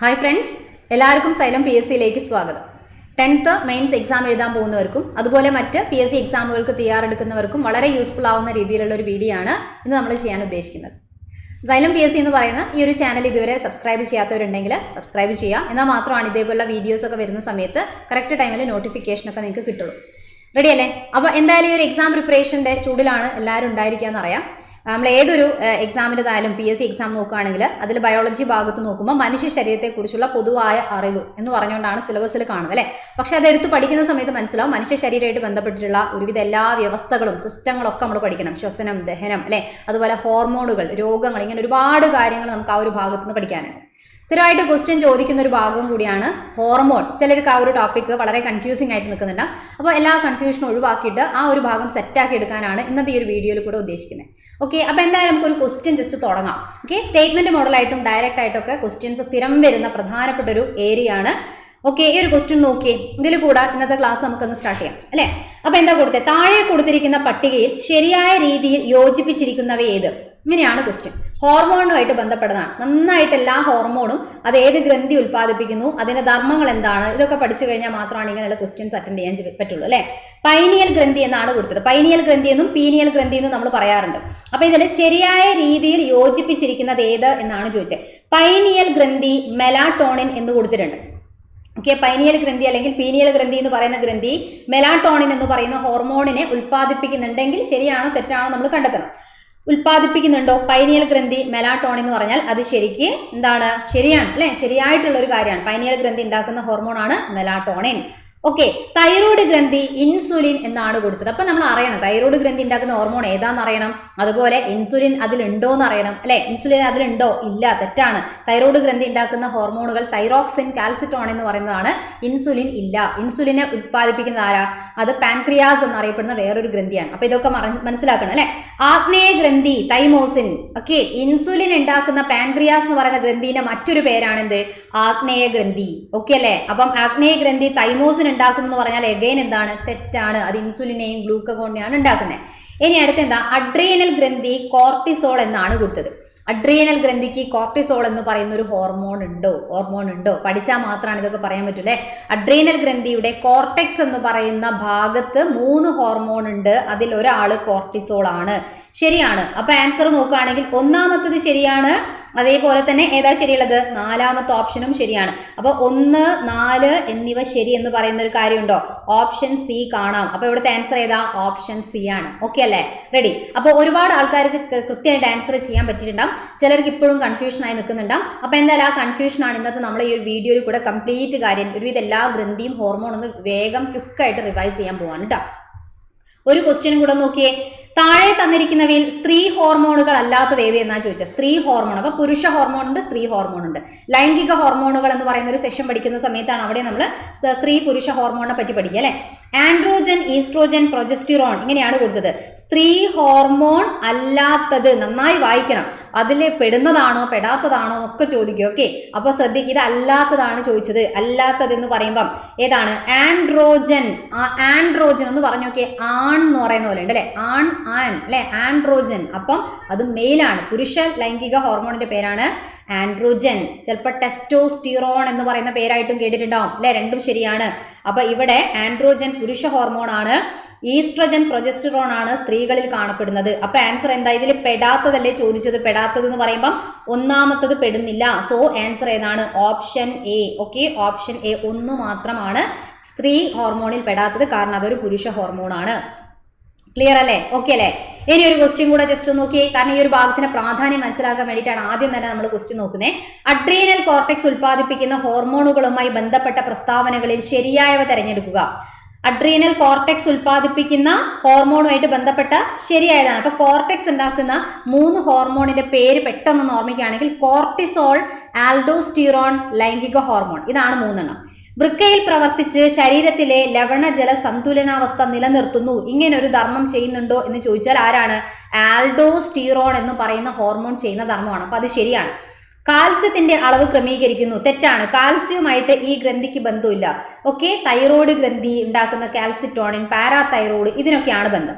Hi friends, എല്ലാവർക്കും xylem PSCയിലേക്ക് സ്വാഗതം. 10th mains exam എഴുതാൻ പോകുന്നവർക്കും അതുപോലെ മറ്റ് PSC എക്സാമുകൾക്ക് തയ്യാറെടുക്കുന്നവർക്കും വളരെ യൂസ്ഫുൾ ആവുന്ന രീതിയിലുള്ള ഒരു വീഡിയോ ആണ് ഇന്ന് നമ്മൾ ചെയ്യാൻ ഉദ്ദേശിക്കുന്നത്. സൈലം PSC എന്ന് പറയുന്ന ഈ ഒരു ചാനൽ ഇതുവരെ സബ്സ്ക്രൈബ് ചെയ്യാത്തവരുണ്ടെങ്കിൽ സബ്സ്ക്രൈബ് ചെയ്യുക. എന്നാൽ മാത്രമാണ് ഇതേപോലുള്ള വീഡിയോസ് ഒക്കെ വരുന്ന സമയത്ത് കറക്റ്റ് ടൈമിൽ നോട്ടിഫിക്കേഷനൊക്കെ നിങ്ങൾക്ക് കിട്ടുള്ളൂ. റെഡി അല്ലേ? അപ്പോൾ എന്തായാലും ഈ ഒരു എക്സാം പ്രിപ്പറേഷൻ്റെ ചൂടിലാണ് എല്ലാവരും ഉണ്ടായിരിക്കുക എന്നറിയാം. നമ്മൾ ഏതൊരു എക്സാമിൻ്റെതായാലും PSC എക്സാം നോക്കുകയാണെങ്കിൽ അതിൽ ബയോളജി ഭാഗത്ത് നോക്കുമ്പോൾ മനുഷ്യ ശരീരത്തെക്കുറിച്ചുള്ള പൊതുവായ അറിവ് എന്ന് പറഞ്ഞുകൊണ്ടാണ് സിലബസിൽ കാണുന്നത് അല്ലേ. പക്ഷെ അതെടുത്ത് പഠിക്കുന്ന സമയത്ത് മനസ്സിലാവും മനുഷ്യ ശരീരമായിട്ട് ബന്ധപ്പെട്ടിട്ടുള്ള ഒരുവിധ എല്ലാ വ്യവസ്ഥകളും സിസ്റ്റങ്ങളൊക്കെ നമ്മൾ പഠിക്കണം. ശ്വസനം, ദഹനം അല്ലേ, അതുപോലെ ഹോർമോണുകൾ, രോഗങ്ങൾ, ഇങ്ങനെ ഒരുപാട് കാര്യങ്ങൾ നമുക്ക് ആ ഒരു ഭാഗത്ത് നിന്ന് പഠിക്കാനുണ്ട്. സ്ഥിരമായിട്ട് ക്വസ്റ്റ്യൻ ചോദിക്കുന്ന ഒരു ഭാഗം കൂടിയാണ് ഹോർമോൺ. ചിലർക്ക് ആ ഒരു ടോപ്പിക്ക് വളരെ കൺഫ്യൂസിംഗ് ആയിട്ട് നിൽക്കുന്നുണ്ട്. അപ്പോൾ എല്ലാ കൺഫ്യൂഷനും ഒഴിവാക്കിയിട്ട് ആ ഒരു ഭാഗം സെറ്റാക്കി എടുക്കാനാണ് ഇന്നത്തെ ഈ ഒരു വീഡിയോയിൽ കൂടെ ഉദ്ദേശിക്കുന്നത്. ഓക്കെ, അപ്പോൾ എന്തായാലും നമുക്കൊരു ക്വസ്റ്റ്യൻ ജസ്റ്റ് തുടങ്ങാം. ഓക്കെ, സ്റ്റേറ്റ്മെന്റ് മോഡലായിട്ടും ഡയറക്റ്റ് ആയിട്ടൊക്കെ ക്വസ്റ്റ്യൻസ് സ്ഥിരം വരുന്ന പ്രധാനപ്പെട്ട ഒരു ഏരിയ ആണ്. ഓക്കെ, ഈ ഒരു ക്വസ്റ്റ്യൻ നോക്കിയേ. ഇതിൽ കൂടെ ഇന്നത്തെ ക്ലാസ് നമുക്കങ്ങ് സ്റ്റാർട്ട് ചെയ്യാം അല്ലേ. അപ്പോൾ എന്താ കൊടുത്തത്? താഴെ കൊടുത്തിരിക്കുന്ന പട്ടികയിൽ ശരിയായ രീതിയിൽ യോജിപ്പിച്ചിരിക്കുന്നവ ഏത്? ഇങ്ങനെയാണ് ക്വസ്റ്റ്യൻ. ഹോർമോണുമായിട്ട് ബന്ധപ്പെട്ടതാണ്. നന്നായിട്ട് എല്ലാ ഹോർമോണും അത് ഏത് ഗ്രന്ഥി ഉൽപ്പാദിപ്പിക്കുന്നു, അതിന്റെ ധർമ്മങ്ങൾ എന്താണ്, ഇതൊക്കെ പഠിച്ചു കഴിഞ്ഞാൽ മാത്രമാണ് ഇങ്ങനെയുള്ള ക്വസ്റ്റ്യൻസ് അറ്റൻഡ് ചെയ്യാൻ പറ്റുള്ളൂ അല്ലേ. പൈനിയൽ ഗ്രന്ഥി എന്നാണ് കൊടുത്തത്. പൈനിയൽ ഗ്രന്ഥി എന്നും പീനിയൽ ഗ്രന്ഥി എന്നും നമ്മൾ പറയാറുണ്ട്. അപ്പൊ ഇതിൽ ശരിയായ രീതിയിൽ യോജിപ്പിച്ചിരിക്കുന്നത് ഏത് എന്നാണ് ചോദിച്ചത്. പൈനിയൽ ഗ്രന്ഥി മെലാട്ടോണിൻ എന്ന് കൊടുത്തിട്ടുണ്ട്. ഓക്കെ, പൈനിയൽ ഗ്രന്ഥി അല്ലെങ്കിൽ പീനിയൽ ഗ്രന്ഥി എന്ന് പറയുന്ന ഗ്രന്ഥി മെലാട്ടോണിൻ എന്ന് പറയുന്ന ഹോർമോണിനെ ഉൽപ്പാദിപ്പിക്കുന്നുണ്ടെങ്കിൽ ശരിയാണോ തെറ്റാണോ നമ്മൾ കണ്ടെത്തണം. ഉൽപ്പാദിപ്പിക്കുന്നുണ്ടോ പൈനിയൽ ഗ്രന്ഥി മെലാട്ടോണിൻ എന്ന് പറഞ്ഞാൽ അത് ശരിക്ക് എന്താണ്? ശരിയാണ് അല്ലെ, ശരിയായിട്ടുള്ള ഒരു കാര്യമാണ്. പൈനിയൽ ഗ്രന്ഥി ഉണ്ടാക്കുന്ന ഹോർമോണാണ് മെലാട്ടോണിൻ. ഓക്കെ, തൈറോയ്ഡ് ഗ്രന്ഥി ഇൻസുലിൻ എന്നാണ് കൊടുത്തത്. അപ്പൊ നമ്മൾ അറിയണം തൈറോയ്ഡ് ഗ്രന്ഥി ഉണ്ടാക്കുന്ന ഹോർമോൺ ഏതാന്ന് അറിയണം. അതുപോലെ ഇൻസുലിൻ അതിലുണ്ടോ എന്ന് അറിയണം അല്ലെ. ഇൻസുലിൻ അതിലുണ്ടോ? ഇല്ല, തെറ്റാണ്. തൈറോയ്ഡ് ഗ്രന്ഥി ഉണ്ടാക്കുന്ന ഹോർമോണുകൾ തൈറോക്സിൻ, കാൽസിറ്റോൺ എന്ന് പറയുന്നതാണ്. ഇൻസുലിൻ ഇല്ല. ഇൻസുലിനെ ഉത്പാദിപ്പിക്കുന്ന ആരാ? അത് പാൻക്രിയാസ് എന്നറിയപ്പെടുന്ന വേറൊരു ഗ്രന്ഥിയാണ്. അപ്പൊ ഇതൊക്കെ മനസ്സിലാക്കണം അല്ലെ. ആഗ്നേയ ഗ്രന്ഥി തൈമോസിൻ. ഓക്കെ, ഇൻസുലിൻ ഉണ്ടാക്കുന്ന പാൻക്രിയാസ് എന്ന് പറയുന്ന ഗ്രന്ഥിന്റെ മറ്റൊരു പേരാണ് എന്ത്? ആഗ്നേയ ഗ്രന്ഥി. ഓക്കെ അല്ലെ. അപ്പം ആഗ്നേയ ഗ്രന്ഥി തൈമോസിൻ ഉണ്ടാക്കുന്നു എന്ന് പറഞ്ഞാൽ എഗൈൻ എന്താണ്? തെറ്റാണ്. അത് ഇൻസുലിനെയും ഗ്ലൂക്കഗോണിനെയാണ് ഉണ്ടാക്കുന്നത്. ഇനി അടുത്ത് എന്താ? അഡ്രീനൽ ഗ്രന്ഥി കോർട്ടിസോൾ എന്നാണ് കൊടുത്തത്. അഡ്രീനൽ ഗ്രന്ഥിക്ക് കോർട്ടിസോൾ എന്ന് പറയുന്ന ഒരു ഹോർമോൺ ഉണ്ടോ? പഠിച്ചാൽ മാത്രമാണ് ഇതൊക്കെ പറയാൻ പറ്റൂലേ. അഡ്രീനൽ ഗ്രന്ഥിയുടെ കോർട്ടെക്സ് എന്ന് പറയുന്ന ഭാഗത്ത് 3 ഹോർമോൺ ഉണ്ട്. അതിൽ ഒരാള് കോർട്ടിസോൾ ആണ്. ശരിയാണ്. അപ്പൊ ആൻസർ നോക്കുകയാണെങ്കിൽ ഒന്നാമത്തത് ശരിയാണ്. അതേപോലെ തന്നെ ഏതാ ശരിയുള്ളത്? 4ാമത്തെ ഓപ്ഷനും ശരിയാണ്. അപ്പൊ 1, 4 എന്നിവ ശരി എന്ന് പറയുന്ന ഒരു കാര്യമുണ്ടോ? ഓപ്ഷൻ സി കാണാം. അപ്പൊ ഇവിടുത്തെ ആൻസർ ഏതാ? ഓപ്ഷൻ സി ആണ്. ഓക്കെ അല്ലേ? റെഡി. അപ്പൊ ഒരുപാട് ആൾക്കാർക്ക് കൃത്യമായിട്ട് ആൻസർ ചെയ്യാൻ പറ്റിയിട്ടുണ്ടാവും. ചിലർക്ക് ഇപ്പോഴും കൺഫ്യൂഷൻ ആയി നിൽക്കുന്നുണ്ടാവും. അപ്പൊ എന്തായാലും ആ കൺഫ്യൂഷൻ ആണ് ഇന്നത്തെ നമ്മൾ ഈ ഒരു വീഡിയോയിൽ കൂടെ കംപ്ലീറ്റ് കാര്യം ഒരുവിധ എല്ലാ ഗ്രന്ഥിയും ഹോർമോൺ ഒന്ന് വേഗം ക്വിക്കായിട്ട് റിവൈസ് ചെയ്യാൻ പോവാണ് കേട്ടോ. ഒരു ക്വസ്റ്റ്യനും കൂടെ നോക്കിയേ. താഴെ തന്നിരിക്കുന്നവയിൽ സ്ത്രീ ഹോർമോണുകൾ അല്ലാത്തത് ഏത് എന്നാ ചോദിച്ചത്. സ്ത്രീ ഹോർമോൺ. അപ്പൊ പുരുഷ ഹോർമോൺ ഉണ്ട്, സ്ത്രീ ഹോർമോൺ ഉണ്ട്. ലൈംഗിക ഹോർമോണുകൾ എന്ന് പറയുന്ന ഒരു സെഷൻ പഠിക്കുന്ന സമയത്താണ് അവിടെ നമ്മൾ സ്ത്രീ പുരുഷ ഹോർമോണിനെ പറ്റി പഠിക്കുക അല്ലെ. ആൻഡ്രോജൻ, ഈസ്ട്രോജൻ, പ്രൊജസ്റ്റിറോൺ ഇങ്ങനെയാണ് കൊടുത്തത്. സ്ത്രീ ഹോർമോൺ അല്ലാത്തത് നന്നായി വായിക്കണം. അതിൽ പെടുന്നതാണോ പെടാത്തതാണോ ഒക്കെ ചോദിക്കും. ഓക്കെ, അപ്പൊ ശ്രദ്ധിക്കുക, ഇത് അല്ലാത്തതാണ് ചോദിച്ചത്. അല്ലാത്തത് എന്ന് പറയുമ്പം ഏതാണ്? ആൻഡ്രോജൻ. ആൻഡ്രോജൻ എന്ന് പറഞ്ഞു നോക്കിയേ. ആൺ എന്ന് പറയുന്ന പോലെ ഉണ്ട് അല്ലെ. ആൺ അല്ലെ, ആൻഡ്രോജൻ. അപ്പം അത് മെയിലാണ്. പുരുഷ ലൈംഗിക ഹോർമോണിന്റെ പേരാണ് ആൻഡ്രോജൻ. ചിലപ്പോൾ ടെസ്റ്റോസ്റ്റിറോൺ എന്ന് പറയുന്ന പേരായിട്ടും കേട്ടിട്ടുണ്ടാവും അല്ലെ. രണ്ടും ശരിയാണ്. അപ്പൊ ഇവിടെ ആൻഡ്രോജൻ പുരുഷ ഹോർമോൺ ആണ്. ഈസ്ട്രജൻ പ്രൊജസ്റ്റിറോൺ ആണ് സ്ത്രീകളിൽ കാണപ്പെടുന്നത്. അപ്പൊ ആൻസർ എന്താ? ഇതിൽ പെടാത്തതല്ലേ ചോദിച്ചത്. പെടാത്തത് എന്ന് പറയുമ്പോൾ ഒന്നാമത്തത് പെടുന്നില്ല. സോ ആൻസർ ഏതാണ്? Option A. Okay, option A 1 മാത്രമാണ് സ്ത്രീ ഹോർമോണിൽ പെടാത്തത്. കാരണം അതൊരു പുരുഷ ഹോർമോൺ ആണ്. ക്ലിയർ അല്ലേ? ഓക്കെ അല്ലേ? ഇനി ഒരു ക്വസ്റ്റ്യൻ കൂടെ ജസ്റ്റ് നോക്കിയേ. കാരണം ഈ ഒരു ഭാഗത്തിന്റെ പ്രാധാന്യം മനസ്സിലാക്കാൻ വേണ്ടിയിട്ടാണ് ആദ്യം തന്നെ നമ്മൾ ക്വസ്റ്റ്യൻ നോക്കുന്നത്. അഡ്രീനൽ കോർട്ടെക്സ് ഉൽപ്പാദിപ്പിക്കുന്ന ഹോർമോണുകളുമായി ബന്ധപ്പെട്ട പ്രസ്താവനകളിൽ ശരിയായവ തിരഞ്ഞെടുക്കുക. അഡ്രീനൽ കോർട്ടെക്സ് ഉൽപ്പാദിപ്പിക്കുന്ന ഹോർമോണുമായിട്ട് ബന്ധപ്പെട്ട ശരിയായതാണ്. അപ്പൊ കോർട്ടെക്സ് ഉണ്ടാക്കുന്ന 3 ഹോർമോണിന്റെ പേര് പെട്ടെന്ന് ഓർമ്മിക്കുകയാണെങ്കിൽ കോർട്ടിസോൾ, ആൽഡോസ്റ്റിറോൺ, ലൈംഗിക ഹോർമോൺ. ഇതാണ് 3 വൃക്കയിൽ പ്രവർത്തിച്ച് ശരീരത്തിലെ ലവണജല സന്തുലനാവസ്ഥ നിലനിർത്തുന്നു. ഇങ്ങനെ ഒരു ധർമ്മം ചെയ്യുന്നുണ്ടോ എന്ന് ചോദിച്ചാൽ ആരാണ്? ആൽഡോസ്റ്റിറോൺ എന്ന് പറയുന്ന ഹോർമോൺ ചെയ്യുന്ന ധർമ്മമാണ്. അപ്പൊ അത് ശരിയാണ്. കാൽസ്യത്തിന്റെ അളവ് ക്രമീകരിക്കുന്നു. തെറ്റാണ്. കാൽസ്യവുമായിട്ട് ഈ ഗ്രന്ഥിക്ക് ബന്ധമില്ല. ഓക്കെ, തൈറോയ്ഡ് ഗ്രന്ഥി ഉണ്ടാക്കുന്ന കാൽസിറ്റോണിൻ, പാരാതൈറോയ്ഡ് ഇതിനൊക്കെയാണ് ബന്ധം.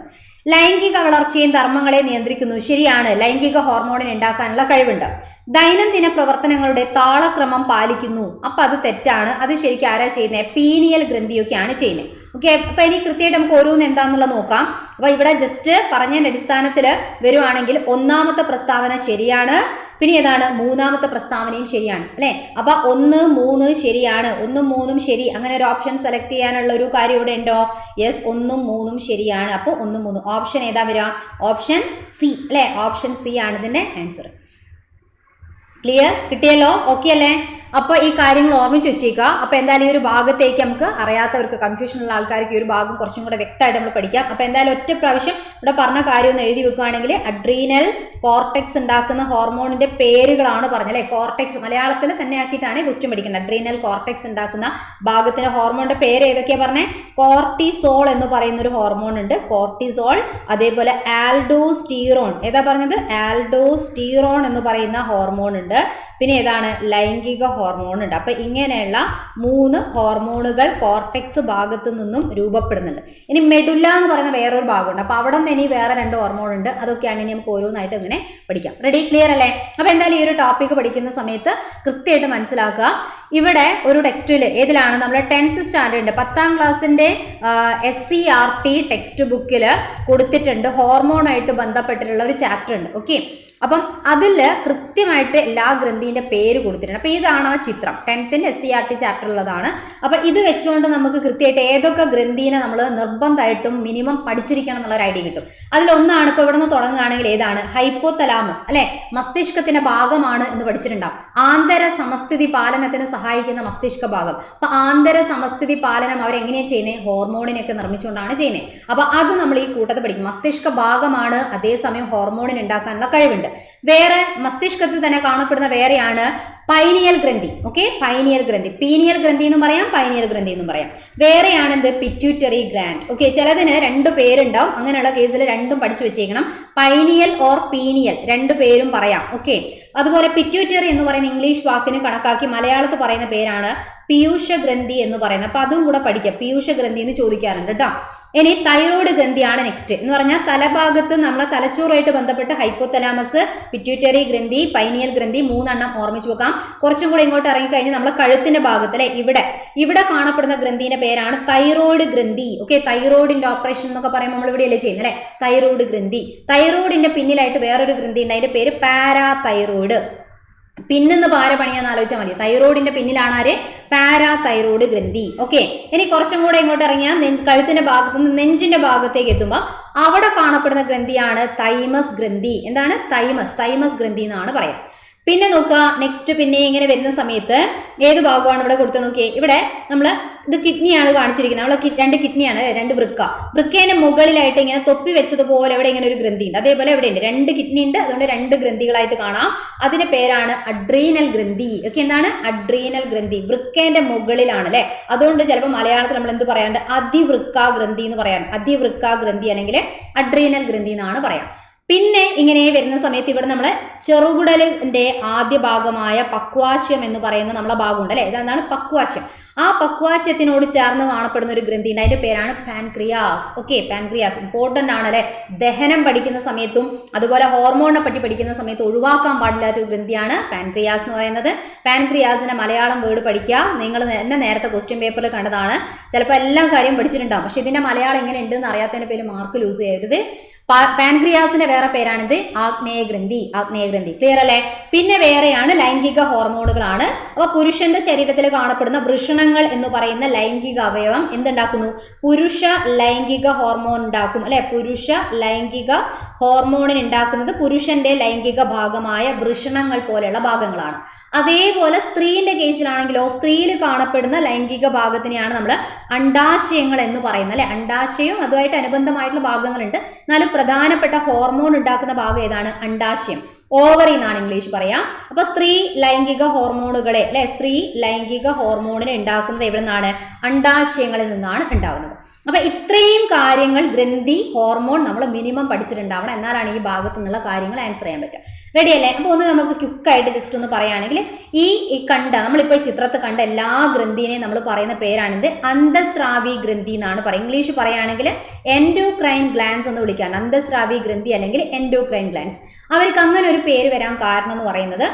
ലൈംഗിക വളർച്ചയും ധർമ്മങ്ങളെ നിയന്ത്രിക്കുന്നു. ശരിയാണ്, ലൈംഗിക ഹോർമോണിന് ഉണ്ടാക്കാനുള്ള കഴിവുണ്ട്. ദൈനംദിന പ്രവർത്തനങ്ങളുടെ താളക്രമം പാലിക്കുന്നു. അപ്പൊ അത് തെറ്റാണ്. അത് ശരിക്കും ആരാ ചെയ്യുന്നത്? പീനിയൽ ഗ്രന്ഥിയൊക്കെയാണ് ചെയ്യുന്നത്. ഓക്കെ, അപ്പൊ ഇനി കൃത്യമായിട്ട് നമുക്ക് ഓരോന്ന് എന്താണെന്നുള്ളത് നോക്കാം. അപ്പൊ ഇവിടെ ജസ്റ്റ് പറഞ്ഞതിന്റെ അടിസ്ഥാനത്തിൽ വരുവാണെങ്കിൽ ഒന്നാമത്തെ പ്രസ്താവന ശരിയാണ്, പിന്നെ ഏതാണ്? മൂന്നാമത്തെ പ്രസ്താവനയും ശരിയാണ് അല്ലെ. അപ്പൊ 1, 3 ശരിയാണ്, 1ഉം 3ഉം ശരി. അങ്ങനെ ഒരു ഓപ്ഷൻ സെലക്ട് ചെയ്യാനുള്ള ഒരു കാര്യം ഇവിടെ ഉണ്ടോ? യെസ്, 1ഉം 3ഉം ശരിയാണ്. അപ്പൊ 1ഉം 3ഉം ഓപ്ഷൻ ഏതാ വരിക? ഓപ്ഷൻ സി അല്ലെ. ഓപ്ഷൻ സി ആണ് ഇതിന്റെ ആൻസർ. ക്ലിയർ? കിട്ടിയല്ലോ? ഓക്കെ അല്ലേ? അപ്പൊ ഈ കാര്യങ്ങൾ ഓർമ്മിച്ച് വെച്ചേക്കുക. അപ്പൊ എന്തായാലും ഈ ഒരു ഭാഗത്തേക്ക് നമുക്ക് അറിയാത്തവർക്ക്, കൺഫ്യൂഷൻ ഉള്ള ആൾക്കാർക്ക് ഈ ഒരു ഭാഗം കുറച്ചും കൂടെ വ്യക്തമായിട്ട് നമ്മൾ പഠിക്കാം. അപ്പൊ എന്തായാലും ഒറ്റ പ്രാവശ്യം ഇവിടെ പറഞ്ഞ കാര്യം ഒന്ന് എഴുതി വെക്കുകയാണെങ്കിൽ അഡ്രീനൽ കോർട്ടെക്സ് ഉണ്ടാക്കുന്ന ഹോർമോണിന്റെ പേരുകളാണ് പറഞ്ഞത് അല്ലെ. കോർട്ടെക്സ് മലയാളത്തിൽ തന്നെ ആക്കിയിട്ടാണ് ക്വസ്റ്റ്യൻ പഠിക്കുന്നത്. അഡ്രീനൽ കോർട്ടെക്സ് ഉണ്ടാക്കുന്ന ഭാഗത്തിന്റെ ഹോർമോണിന്റെ പേര് ഏതൊക്കെയാ പറഞ്ഞേ? കോർട്ടിസോൾ എന്ന് പറയുന്ന ഒരു ഹോർമോൺ ഉണ്ട്, കോർട്ടിസോൾ. അതേപോലെ ആൽഡോസ്റ്റീറോൺ, ഏതാ പറഞ്ഞത്? ആൽഡോസ്റ്റീറോൺ എന്ന് പറയുന്ന ഹോർമോൺ ഉണ്ട്. പിന്നെ ഏതാണ്? ലൈംഗിക ഹോർമോൺ ഉണ്ട്. അപ്പൊ ഇങ്ങനെയുള്ള 3 ഹോർമോണുകൾ കോർട്ടെക്സ് ഭാഗത്തു നിന്നും രൂപപ്പെടുന്നുണ്ട്. ഇനി മെഡുല്ല എന്ന് പറയുന്ന വേറൊരു ഭാഗമുണ്ട്. അപ്പൊ അവിടെ നിന്ന് ഇനി വേറെ 2 ഹോർമോൺ ഉണ്ട്. അതൊക്കെയാണ് ഇനി നമുക്ക് ഓരോന്നായിട്ട് ഇങ്ങനെ പഠിക്കാം. റെഡി? ക്ലിയർ അല്ലേ? അപ്പൊ എന്തായാലും ഈ ഒരു ടോപ്പിക് പഠിക്കുന്ന സമയത്ത് കൃത്യമായിട്ട് മനസ്സിലാക്കുക. ഇവിടെ ഒരു ടെക്സ്റ്റിൽ ഏതിലാണ്? നമ്മൾ 10th സ്റ്റാൻഡേർഡ് 10ാം ക്ലാസ്സിന്റെ SCERT ടെക്സ്റ്റ് ബുക്കിൽ കൊടുത്തിട്ടുണ്ട്. ഹോർമോണായിട്ട് ബന്ധപ്പെട്ടിട്ടുള്ള ഒരു ചാപ്റ്റർ ഉണ്ട്. ഓക്കെ, അപ്പം അതിൽ കൃത്യമായിട്ട് എല്ലാ ഗ്രന്ഥിന്റെ പേര് കൊടുത്തിട്ടുണ്ട്. അപ്പൊ ഇതാണ് ആ ചിത്രം. 10th SCERT ചാപ്റ്ററിലുള്ളതാണ്. അപ്പൊ ഇത് വെച്ചുകൊണ്ട് നമുക്ക് കൃത്യമായിട്ട് ഏതൊക്കെ ഗ്രന്ഥിനെ നമ്മൾ നിർബന്ധമായിട്ടും മിനിമം പഠിച്ചിരിക്കണം എന്നുള്ള ഒരു ഐഡിയ കിട്ടും. അതിലൊന്നാണ് ഇപ്പൊ ഇവിടെ നിന്ന് തുടങ്ങുകയാണെങ്കിൽ ഏതാണ്? ഹൈപ്പോതലാമസ് അല്ലെ. മസ്തിഷ്കത്തിന്റെ ഭാഗമാണ് എന്ന് പഠിച്ചിട്ടുണ്ടാവും. ആന്തര സമസ്ഥിതി പാലനത്തിന് സഹായിക്കുന്ന മസ്തിഷ്ക ഭാഗം. അപ്പൊ ആന്തര സമസ്ഥിതി പാലനം അവരെങ്ങനെയാണ് ചെയ്യുന്നത്? ഹോർമോണിനൊക്കെ നിർമ്മിച്ചുകൊണ്ടാണ് ചെയ്യുന്നത്. അപ്പൊ അത് നമ്മൾ ഈ കൂട്ടത്തിൽ പഠിക്കും. മസ്തിഷ്ക ഭാഗമാണ്, അതേസമയം ഹോർമോണിന് ഉണ്ടാക്കാനുള്ള കഴിവുണ്ട്. വേറെ മസ്തിഷ്കത്തിൽ തന്നെ കാണപ്പെടുന്ന വേറെയാണ് പൈനിയൽ ഗ്രന്ഥി. ഓക്കെ, പൈനിയൽ ഗ്രന്ഥി, പീനിയൽ ഗ്രന്ഥി എന്നും പറയാം, പൈനിയൽ ഗ്രന്ഥി എന്നും പറയാം. വേറെയാണെന്ത്? Pituitary gland. ഓക്കെ, ചിലതിന് 2 പേരുണ്ടാവും. അങ്ങനെയുള്ള കേസിൽ രണ്ടും പഠിച്ചു വെച്ചേക്കണം. പൈനിയൽ ഓർ പീനിയൽ 2 പേരും പറയാം. ഓക്കെ, അതുപോലെ പിറ്റ്യൂട്ടറി എന്ന് പറയുന്ന ഇംഗ്ലീഷ് വാക്കിന് കണക്കാക്കി മലയാളത്തിൽ പറയുന്ന പേരാണ് പീയൂഷ ഗ്രന്ഥി എന്ന് പറയുന്നത്. അപ്പൊ അതും കൂടെ പഠിക്കാം. പീയൂഷ ഗ്രന്ഥി എന്ന് ചോദിക്കാറുണ്ട് കേട്ടോ. ഇനി തൈറോയ്ഡ് ഗ്രന്ഥിയാണ് നെക്സ്റ്റ് എന്ന് പറഞ്ഞാൽ തലഭാഗത്ത് നമ്മളെ തലച്ചോറുമായിട്ട് ബന്ധപ്പെട്ട് ഹൈപ്പോതലാമസ്, പിറ്റ്യൂട്ടറി ഗ്രന്ഥി, പൈനിയൽ ഗ്രന്ഥി 3 എണ്ണം ഓർമ്മിച്ച് വെക്കാം. കുറച്ചും കൂടെ ഇങ്ങോട്ട് ഇറങ്ങിക്കഴിഞ്ഞാൽ നമ്മളെ കഴുത്തിന്റെ ഭാഗത്ത് അല്ലെ, ഇവിടെ കാണപ്പെടുന്ന ഗ്രന്ഥിന്റെ പേരാണ് തൈറോയ്ഡ് ഗ്രന്ഥി. ഓക്കെ, തൈറോയിഡിന്റെ ഓപ്പറേഷൻ എന്നൊക്കെ പറയുമ്പോൾ നമ്മൾ ഇവിടെയല്ലേ ചെയ്യുന്നത് അല്ലെ, തൈറോയ്ഡ് ഗ്രന്ഥി. തൈറോയിഡിന്റെ പിന്നിലായിട്ട് വേറൊരു ഗ്രന്ഥി ഉണ്ട്, അതിന്റെ പേര് പാരാതൈറോയ്ഡ്. പിന്നെന്ന് പാര പണിയാന്ന് ആലോചിച്ചാൽ മതി. തൈറോയിഡിന്റെ പിന്നിലാണ് ആര്? പാരാതൈറോയ്ഡ് ഗ്രന്ഥി. ഓക്കെ, ഇനി കുറച്ചും കൂടെ ഇങ്ങോട്ട് ഇറങ്ങിയാൽ കഴുത്തിന്റെ ഭാഗത്ത് നിന്ന് നെഞ്ചിന്റെ ഭാഗത്തേക്ക് എത്തുമ്പോൾ അവിടെ കാണപ്പെടുന്ന ഗ്രന്ഥിയാണ് തൈമസ് ഗ്രന്ഥി. എന്താണ്? തൈമസ് ഗ്രന്ഥി എന്നാണ് പറയാം. പിന്നെ നോക്കുക നെക്സ്റ്റ്. പിന്നെ ഇങ്ങനെ വരുന്ന സമയത്ത് ഏത് ഭാഗമാണ് ഇവിടെ കൊടുത്ത് നോക്കിയേ? ഇവിടെ നമ്മൾ ഇത് കിഡ്നിയാണ് കാണിച്ചിരിക്കുന്നത്. നമ്മൾ 2 കിഡ്നിയാണ്, 2 വൃക്കേന്റെ മുകളിലായിട്ട് ഇങ്ങനെ തൊപ്പി വെച്ചതുപോലെ ഇവിടെ ഇങ്ങനെ ഒരു ഗ്രന്ഥി ഉണ്ട്. അതേപോലെ ഇവിടെ ഉണ്ട് 2 കിഡ്നി ഉണ്ട്, അതുകൊണ്ട് 2 ഗ്രന്ഥികളായിട്ട് കാണാം. അതിന്റെ പേരാണ് അഡ്രീനൽ ഗ്രന്ഥി. ഓക്കെ, എന്താണ്? അഡ്രീനൽ ഗ്രന്ഥി. വൃക്കേന്റെ മുകളിലാണ് അല്ലെ. അതുകൊണ്ട് ചിലപ്പോൾ മലയാളത്തിൽ നമ്മൾ എന്ത് പറയാണ്ട്? അതിവൃക്ക ഗ്രന്ഥി എന്ന് പറയാം. അതിവൃക്ക ഗ്രന്ഥി അല്ലെങ്കിൽ അഡ്രീനൽ ഗ്രന്ഥി എന്നാണ് പറയാം. പിന്നെ ഇങ്ങനെ വരുന്ന സമയത്ത് ഇവിടെ നമ്മളെ ചെറുകുടലിന്റെ ആദ്യ ഭാഗമായ പക്വാശയം എന്ന് പറയുന്ന നമ്മളെ ഭാഗമുണ്ട് അല്ലെ. ഇതെന്താണ്? പക്വാശയം. ആ പക്വാശയത്തിനോട് ചേർന്ന് കാണപ്പെടുന്ന ഒരു ഗ്രന്ഥി ഉണ്ട്, അതിന്റെ പേരാണ് പാൻക്രിയാസ്. ഓക്കെ, പാൻക്രിയാസ് ഇമ്പോർട്ടന്റ് ആണ് അല്ലെ. ദഹനം പഠിക്കുന്ന സമയത്തും അതുപോലെ ഹോർമോണിനെ പറ്റി പഠിക്കുന്ന സമയത്ത് ഒഴിവാക്കാൻ പാടില്ലാത്ത ഒരു ഗ്രന്ഥിയാണ് പാൻക്രിയാസ് എന്ന് പറയുന്നത്. പാൻക്രിയാസിന്റെ മലയാളം വേർഡ് പഠിക്കുക. നിങ്ങൾ എന്നെ നേരത്തെ ക്വസ്റ്റ്യൻ പേപ്പറിൽ കണ്ടതാണ്. ചിലപ്പോൾ എല്ലാ കാര്യം പഠിച്ചിട്ടുണ്ടാവും, പക്ഷെ ഇതിന്റെ മലയാളം എങ്ങനെ ഉണ്ടെന്ന് അറിയാത്തതിന്റെ പേര് മാർക്ക് ലൂസ് ചെയ്യരുത്. പാൻക്രിയാസിന്റെ വേറെ പേരാണിത് ആഗ്നേയ ഗ്രന്ഥി. ക്ലിയർ അല്ലേ? പിന്നെ വേറെയാണ് ലൈംഗിക ഹോർമോണുകളാണ്. അപ്പൊ പുരുഷന്റെ ശരീരത്തിൽ കാണപ്പെടുന്ന വൃഷണങ്ങൾ എന്ന് പറയുന്ന ലൈംഗിക അവയവം എന്തുണ്ടാക്കുന്നു? പുരുഷ ലൈംഗിക ഹോർമോൺ ഉണ്ടാക്കും അല്ലെ. പുരുഷ ലൈംഗിക ഹോർമോണിന് ഉണ്ടാക്കുന്നത് പുരുഷന്റെ ലൈംഗിക ഭാഗമായ വൃഷണങ്ങൾ പോലെയുള്ള ഭാഗങ്ങളാണ്. അതേപോലെ സ്ത്രീന്റെ കേസിലാണെങ്കിലോ സ്ത്രീയിൽ കാണപ്പെടുന്ന ലൈംഗിക ഭാഗത്തിനെയാണ് നമ്മൾ അണ്ഡാശയങ്ങൾ എന്ന് പറയുന്നത് അല്ലെ. അണ്ഡാശയവും അതുമായിട്ട് അനുബന്ധമായിട്ടുള്ള ഭാഗങ്ങളുണ്ട്. എന്നാലും പ്രധാനപ്പെട്ട ഹോർമോൺ ഉണ്ടാക്കുന്ന ഭാഗം ഏതാണ്? അണ്ഡാശയം. ഓവറി എന്നാണ് ഇംഗ്ലീഷ് പറയാം. അപ്പൊ സ്ത്രീ ലൈംഗിക ഹോർമോണുകളെ അല്ലെ, സ്ത്രീ ലൈംഗിക ഹോർമോണിനെ ഉണ്ടാക്കുന്നത് എവിടെ നിന്നാണ്? അണ്ഡാശയങ്ങളിൽ നിന്നാണ് ഉണ്ടാവുന്നത്. അപ്പൊ ഇത്രയും കാര്യങ്ങൾ ഗ്രന്ഥി ഹോർമോൺ നമ്മൾ മിനിമം പഠിച്ചിട്ടുണ്ടാവണം, എന്നാലാണ് ഈ ഭാഗത്തു നിന്നുള്ള കാര്യങ്ങൾ ആൻസർ ചെയ്യാൻ പറ്റുക. റെഡി അല്ലേ? അപ്പൊ ഒന്ന് നമുക്ക് ക്വിക്കായിട്ട് ജസ്റ്റ് ഒന്ന് പറയുകയാണെങ്കിൽ ഈ നമ്മളിപ്പോ ചിത്രത്തിൽ കണ്ട എല്ലാ ഗ്രന്ഥിനെയും നമ്മൾ പറയുന്ന പേരാണിത് അന്തസ്രാവി ഗ്രന്ഥി എന്നാണ് പറയുക. ഇംഗ്ലീഷ് പറയുകയാണെങ്കിൽ എൻഡോക്രൈൻ ഗ്ലാൻസ് എന്ന് വിളിക്കുകയാണ്. അന്തസ്രാവി ഗ്രന്ഥി അല്ലെങ്കിൽ എൻഡോക്രൈൻ ഗ്ലാൻസ്. അവർക്ക് അങ്ങനെ ഒരു പേര് വരാൻ കാരണം എന്ന് പറയുന്നത്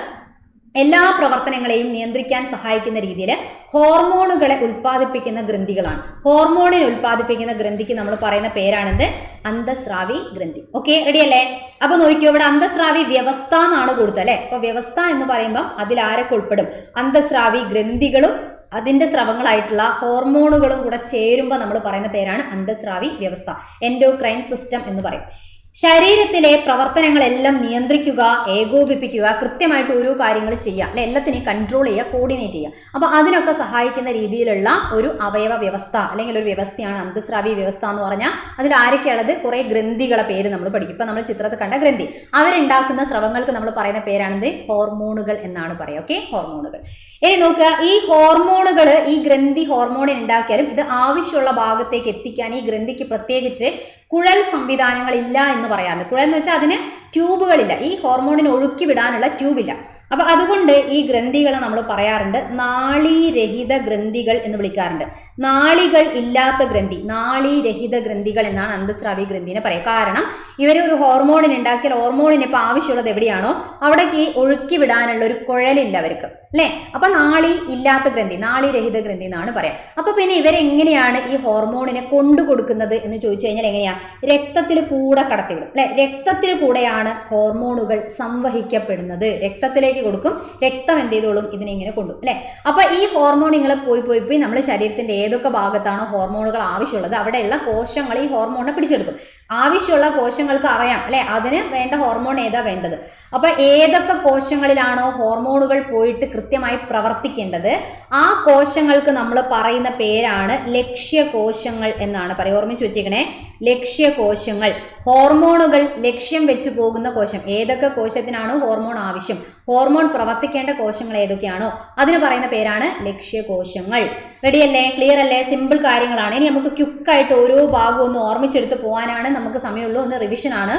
എല്ലാ പ്രവർത്തനങ്ങളെയും നിയന്ത്രിക്കാൻ സഹായിക്കുന്ന രീതിയിൽ ഹോർമോണുകളെ ഉൽപ്പാദിപ്പിക്കുന്ന ഗ്രന്ഥികളാണ്. ഹോർമോണിനെ ഉൽപ്പാദിപ്പിക്കുന്ന ഗ്രന്ഥിക്ക് നമ്മൾ പറയുന്ന പേരാണിത് അന്തസ്രാവി ഗ്രന്ഥി. ഓക്കെ, റെഡി അല്ലേ? അപ്പൊ നോക്കിയോ, ഇവിടെ അന്തസ്രാവി വ്യവസ്ഥ എന്നാണ് കൊടുത്തത് അല്ലെ. അപ്പൊ വ്യവസ്ഥ എന്ന് പറയുമ്പോൾ അതിൽ ആരൊക്കെ ഉൾപ്പെടും? അന്തസ്രാവി ഗ്രന്ഥികളും അതിന്റെ സ്രവങ്ങളായിട്ടുള്ള ഹോർമോണുകളും കൂടെ ചേരുമ്പോൾ നമ്മൾ പറയുന്ന പേരാണ് അന്തസ്രാവി വ്യവസ്ഥ, എൻഡോക്രൈൻ സിസ്റ്റം എന്ന് പറയും. ശരീരത്തിലെ പ്രവർത്തനങ്ങളെല്ലാം നിയന്ത്രിക്കുക, ഏകോപിപ്പിക്കുക, കൃത്യമായിട്ട് ഓരോ കാര്യങ്ങൾ ചെയ്യുക അല്ലെ, എല്ലാത്തിനെയും കൺട്രോൾ ചെയ്യുക, കോർഡിനേറ്റ് ചെയ്യുക. അപ്പൊ അതിനൊക്കെ സഹായിക്കുന്ന രീതിയിലുള്ള ഒരു അവയവ വ്യവസ്ഥ അല്ലെങ്കിൽ ഒരു വ്യവസ്ഥയാണ് അന്തസ്രാവി വ്യവസ്ഥ എന്ന് പറഞ്ഞാൽ. അതിൽ ആരൊക്കെയുള്ളത്? കുറെ ഗ്രന്ഥികളെ പേര് നമ്മൾ പഠിക്കും. ഇപ്പൊ നമ്മൾ ചിത്രത്തിൽ കണ്ട ഗ്രന്ഥി, അവരുണ്ടാക്കുന്ന സ്രവങ്ങൾക്ക് നമ്മൾ പറയുന്ന പേരാണിത് ഹോർമോണുകൾ എന്നാണ് പറയുക. ഓക്കെ, ഹോർമോണുകൾ. ഇനി നോക്കുക, ഈ ഹോർമോണുകൾ ഈ ഗ്രന്ഥി ഹോർമോൺ ഉണ്ടാക്കിയാലും ഇത് ആവശ്യമുള്ള ഭാഗത്തേക്ക് എത്തിക്കാൻ ഈ ഗ്രന്ഥിക്ക് പ്രത്യേകിച്ച് കുഴൽ സംവിധാനങ്ങൾ ഇല്ല എന്ന് പറയാറുണ്ട്. കുഴൽ എന്ന് വെച്ചാൽ അതിന് ട്യൂബുകളില്ല, ഈ ഹോർമോണിനെ ഒഴുക്കി വിടാനുള്ള ട്യൂബില്ല. അപ്പൊ അതുകൊണ്ട് ഈ ഗ്രന്ഥികളെ നമ്മൾ പറയാറുണ്ട് നാളീരഹിത ഗ്രന്ഥികൾ എന്ന് വിളിക്കാറുണ്ട്. നാളികൾ ഇല്ലാത്ത ഗ്രന്ഥി, നാളീരഹിത ഗ്രന്ഥികൾ എന്നാണ് അന്തസ്രാവി ഗ്രന്ഥിനെ പറയുക. കാരണം ഇവർ ഒരു ഹോർമോണിന് ഉണ്ടാക്കിയാൽ ഹോർമോണിന് ഇപ്പൊ ആവശ്യമുള്ളത് എവിടെയാണോ അവിടേക്ക് ഒഴുക്കി വിടാനുള്ള ഒരു കുഴലില്ല അവർക്ക് അല്ലെ. അപ്പൊ നാളി ഇല്ലാത്ത ഗ്രന്ഥി, നാളീരഹിത ഗ്രന്ഥി എന്നാണ് പറയാം. അപ്പൊ പിന്നെ ഇവരെങ്ങനെയാണ് ഈ ഹോർമോണിനെ കൊണ്ടു കൊടുക്കുന്നത് എന്ന് ചോദിച്ചു കഴിഞ്ഞാൽ എങ്ങനെയാ? രക്തത്തിൽ കൂടെ കടത്തിവിടും അല്ലെ. രക്തത്തിൽ കൂടെയാണ് ഹോർമോണുകൾ സംവഹിക്കപ്പെടുന്നത്. രക്തത്തിലേക്ക് കൊടുക്കും, രക്തം എന്ത് ചെയ്തോളും? ഇതിനെ ഇങ്ങനെ കൊണ്ടു അല്ലെ. അപ്പൊ ഈ ഹോർമോണുകളെ പോയി നമ്മൾ ശരീരത്തിന്റെ ഏതൊക്കെ ഭാഗത്താണോ ഹോർമോണുകൾ ആവശ്യമുള്ളത് അവിടെയുള്ള കോശങ്ങൾ ഈ ഹോർമോണിനെ പിടിച്ചെടുക്കും. ആവശ്യമുള്ള കോശങ്ങൾക്ക് അറിയാം അല്ലെ അതിന് വേണ്ട ഹോർമോൺ ഏതാ വേണ്ടത്. അപ്പൊ ഏതൊക്കെ കോശങ്ങളിലാണോ ഹോർമോണുകൾ പോയിട്ട് കൃത്യമായി പ്രവർത്തിക്കേണ്ടത് ആ കോശങ്ങൾക്ക് നമ്മൾ പറയുന്ന പേരാണ് ലക്ഷ്യകോശങ്ങൾ എന്നാണ് പറയുക. ഓർമ്മിച്ച് വെച്ചേക്കണേ, ലക്ഷ്യകോശങ്ങൾ. ഹോർമോണുകൾ ലക്ഷ്യം വെച്ച് പോകുന്ന കോശം, ഏതൊക്കെ കോശത്തിനാണോ ഹോർമോൺ ആവശ്യം, ഹോർമോൺ പ്രവർത്തിക്കേണ്ട കോശങ്ങൾ ഏതൊക്കെയാണോ അതിന് പറയുന്ന പേരാണ് ലക്ഷ്യകോശങ്ങൾ. റെഡി അല്ലേ? ക്ലിയർ അല്ലേ? സിമ്പിൾ കാര്യങ്ങളാണ്. ഇനി നമുക്ക് ക്വിക്കായിട്ട് ഓരോ ഭാഗവും ഒന്ന് ഓർമ്മിച്ചെടുത്ത് പോകാനാണ് നമുക്ക് സമയമുള്ളൂ. ഒന്ന് റിവിഷൻ ആണ്.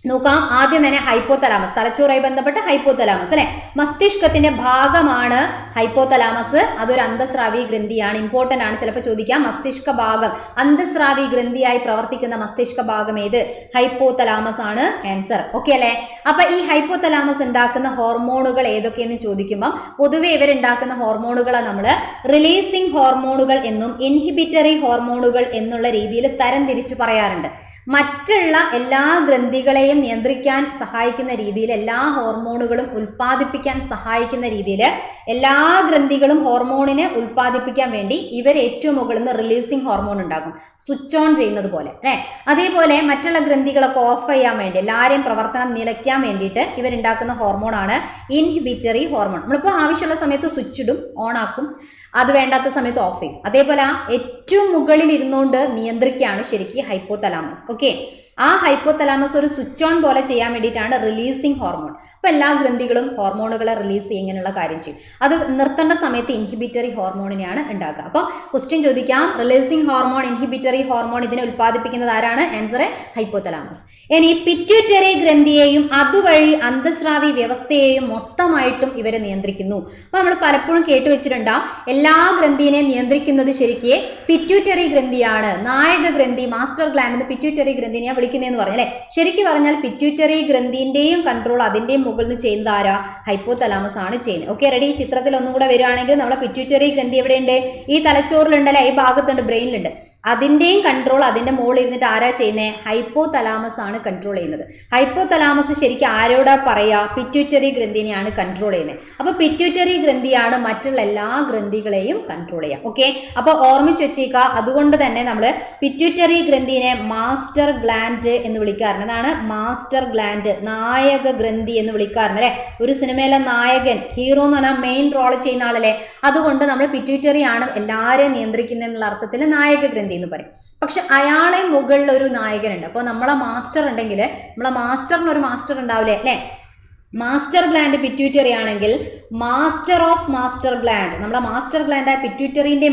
നോക്കാം. ആദ്യം തന്നെ ഹൈപ്പോതലാമസ്, തലച്ചോറുമായി ബന്ധപ്പെട്ട ഹൈപ്പോതലാമസ് അല്ലെ. മസ്തിഷ്കത്തിന്റെ ഭാഗമാണ് ഹൈപ്പോതലാമസ്. അതൊരു അന്തസ്രാവി ഗ്രന്ഥിയാണ്, ഇമ്പോർട്ടന്റ് ആണ്, ചിലപ്പോൾ ചോദിക്കാം. മസ്തിഷ്ക ഭാഗം, അന്തസ്രാവി ഗ്രന്ഥിയായി പ്രവർത്തിക്കുന്ന മസ്തിഷ്ക ഭാഗം ഏത്? ഹൈപ്പോതലാമസ് ആണ് ആൻസർ. ഓക്കെ അല്ലെ? അപ്പൊ ഈ ഹൈപ്പോതലാമസ് ഉണ്ടാക്കുന്ന ഹോർമോണുകൾ ഏതൊക്കെയെന്ന് ചോദിക്കുമ്പോൾ പൊതുവെ ഇവരുണ്ടാക്കുന്ന ഹോർമോണുകളെ നമ്മൾ റിലീസിംഗ് ഹോർമോണുകൾ എന്നും ഇൻഹിബിറ്ററി ഹോർമോണുകൾ എന്നുള്ള രീതിയിൽ തരം തിരിച്ചു പറയാറുണ്ട്. മറ്റുള്ള എല്ലാ ഗ്രന്ഥികളെയും നിയന്ത്രിക്കാൻ സഹായിക്കുന്ന രീതിയിൽ, എല്ലാ ഹോർമോണുകളും ഉൽപ്പാദിപ്പിക്കാൻ സഹായിക്കുന്ന രീതിയിൽ എല്ലാ ഗ്രന്ഥികളും ഹോർമോണിനെ ഉൽപ്പാദിപ്പിക്കാൻ വേണ്ടി ഇവർ ഏറ്റവും മുകളിൽ നിന്ന് റിലീസിങ് ഹോർമോൺ ഉണ്ടാക്കും, സ്വിച്ച് ഓൺ ചെയ്യുന്നത് പോലെ അല്ലെ. അതേപോലെ മറ്റുള്ള ഗ്രന്ഥികളൊക്കെ ഓഫ് ചെയ്യാൻ വേണ്ടി, എല്ലാവരെയും പ്രവർത്തനം നിലയ്ക്കാൻ വേണ്ടിയിട്ട് ഇവരുണ്ടാക്കുന്ന ഹോർമോണാണ് ഇൻഹിബിറ്ററി ഹോർമോൺ. നമ്മളിപ്പോൾ ആവശ്യമുള്ള സമയത്ത് സ്വിച്ച് ഇടും, ഓൺ ആക്കും, അത് വേണ്ടാത്ത സമയത്ത് ഓഫ് ചെയ്യും. അതേപോലെ ഏറ്റവും മുകളിൽ ഇരുന്നുകൊണ്ട് നിയന്ത്രിക്കുകയാണ് ശരിക്കും ഹൈപ്പോതലാമസ്. ഓക്കെ, ആ ഹൈപ്പോതലാമസ് ഒരു സ്വിച്ച് ഓൺ പോലെ ചെയ്യാൻ വേണ്ടിയിട്ടാണ് റിലീസിങ് ഹോർമോൺ. അപ്പൊ എല്ലാ ഗ്രന്ഥികളും ഹോർമോണുകളെ റിലീസ് ചെയ്യും, ഇങ്ങനെയുള്ള കാര്യം ചെയ്യും. അത് നിർത്തേണ്ട സമയത്ത് ഇൻഹിബിറ്ററി ഹോർമോണിനെയാണ് ഉണ്ടാക്കുക. അപ്പം ക്വസ്റ്റ്യൻ ചോദിക്കാം, റിലീസിങ് ഹോർമോൺ, ഇൻഹിബിറ്ററി ഹോർമോൺ ഇതിനെ ഉൽപ്പാദിപ്പിക്കുന്നത് ആരാണ്? Answer hypothalamus. ഇനി പിറ്റ്യൂട്ടറി ഗ്രന്ഥിയെയും അതുവഴി അന്തസ്രാവി വ്യവസ്ഥയെയും മൊത്തമായിട്ടും ഇവരെ നിയന്ത്രിക്കുന്നു. അപ്പൊ നമ്മൾ പലപ്പോഴും കേട്ടുവെച്ചിട്ടുണ്ടാവും, എല്ലാ ഗ്രന്ഥിനെ നിയന്ത്രിക്കുന്നത് ശരിക്ക് പിറ്റ്യൂട്ടറി ഗ്രന്ഥിയാണ്, നായക ഗ്രന്ഥി, മാസ്റ്റർ ഗ്ലാൻഡ് എന്ന് പിറ്റ്യൂട്ടറി ഗ്രന്ഥിനെ വിളിക്കുന്നതെന്ന് പറഞ്ഞു അല്ലെ. ശരിക്കും പറഞ്ഞാൽ പിറ്റ്യൂട്ടറി ഗ്രന്ഥിന്റെയും കൺട്രോൾ അതിന്റെയും മുകളിൽ നിന്ന് ചെയ്യുന്നത് ആരാ? ഹൈപ്പോതലാമസ് ആണ് ചെയ്യുന്നത്. Okay, ready? ചിത്രത്തിൽ ഒന്നും കൂടെ വരികയാണെങ്കിൽ നമ്മളെ പിറ്റ്യൂട്ടറി ഗ്രന്ഥി എവിടെയുണ്ട്? ഈ തലച്ചോറിലുണ്ടല്ലേ, ഈ ഭാഗത്തുണ്ട്, ബ്രെയിനിലുണ്ട്. അതിന്റെയും കൺട്രോൾ അതിന്റെ മുകളിൽ ഇരുന്നിട്ട് ആരാ ചെയ്യുന്നത്? ഹൈപ്പോതലാമസ് ആണ് കൺട്രോൾ ചെയ്യുന്നത്. ഹൈപ്പോതലാമസ് ശരിക്കും ആരോടാ പറയാ? പിറ്റ്യൂട്ടറി ഗ്രന്ഥിനെയാണ് കൺട്രോൾ ചെയ്യുന്നത്. അപ്പൊ പിറ്റ്യൂട്ടറി ഗ്രന്ഥിയാണ് മറ്റുള്ള എല്ലാ ഗ്രന്ഥികളെയും കൺട്രോൾ ചെയ്യാം. ഓക്കെ, അപ്പൊ ഓർമ്മിച്ച് വെച്ചേക്കുക. അതുകൊണ്ട് തന്നെ നമ്മൾ പിറ്റ്യൂട്ടറി ഗ്രന്ഥിനെ മാസ്റ്റർ ഗ്ലാൻഡ് എന്ന് വിളിക്കാറുണ്ട്. അതാണ് മാസ്റ്റർ ഗ്ലാൻഡ്, നായക ഗ്രന്ഥി എന്ന് വിളിക്കാറുണ്ട് അല്ലെ. ഒരു സിനിമയിലെ നായകൻ, ഹീറോ എന്ന് പറഞ്ഞാൽ മെയിൻ റോൾ ചെയ്യുന്ന ആളല്ലേ. അതുകൊണ്ട് നമ്മൾ പിറ്റ്യൂട്ടറി ആണ് എല്ലാവരെയും നിയന്ത്രിക്കുന്ന എന്നുള്ള അർത്ഥത്തിൽ നായക ഗ്രന്ഥി എന്ന് പറയും. പക്ഷെ അയാളെ മുകളിൽ ഒരു നായകനുണ്ട്. അപ്പോൾ നമ്മളെ മാസ്റ്റർ ഉണ്ടെങ്കിൽ, നമ്മളെ മാസ്റ്ററിന് ഒരു മാസ്റ്റർ ഉണ്ടാവില്ലേ അല്ലെ. മാസ്റ്റർ ഗ്ലാൻഡ് പിറ്റ്യൂട്ടറി ആണെങ്കിൽ മാസ്റ്റർ ഓഫ് മാസ്റ്റർ ഗ്ലാൻഡ്, നമ്മുടെ മാസ്റ്റർ ഗ്ലാൻഡ് പിറ്റ്യൂട്ടറിന്റെ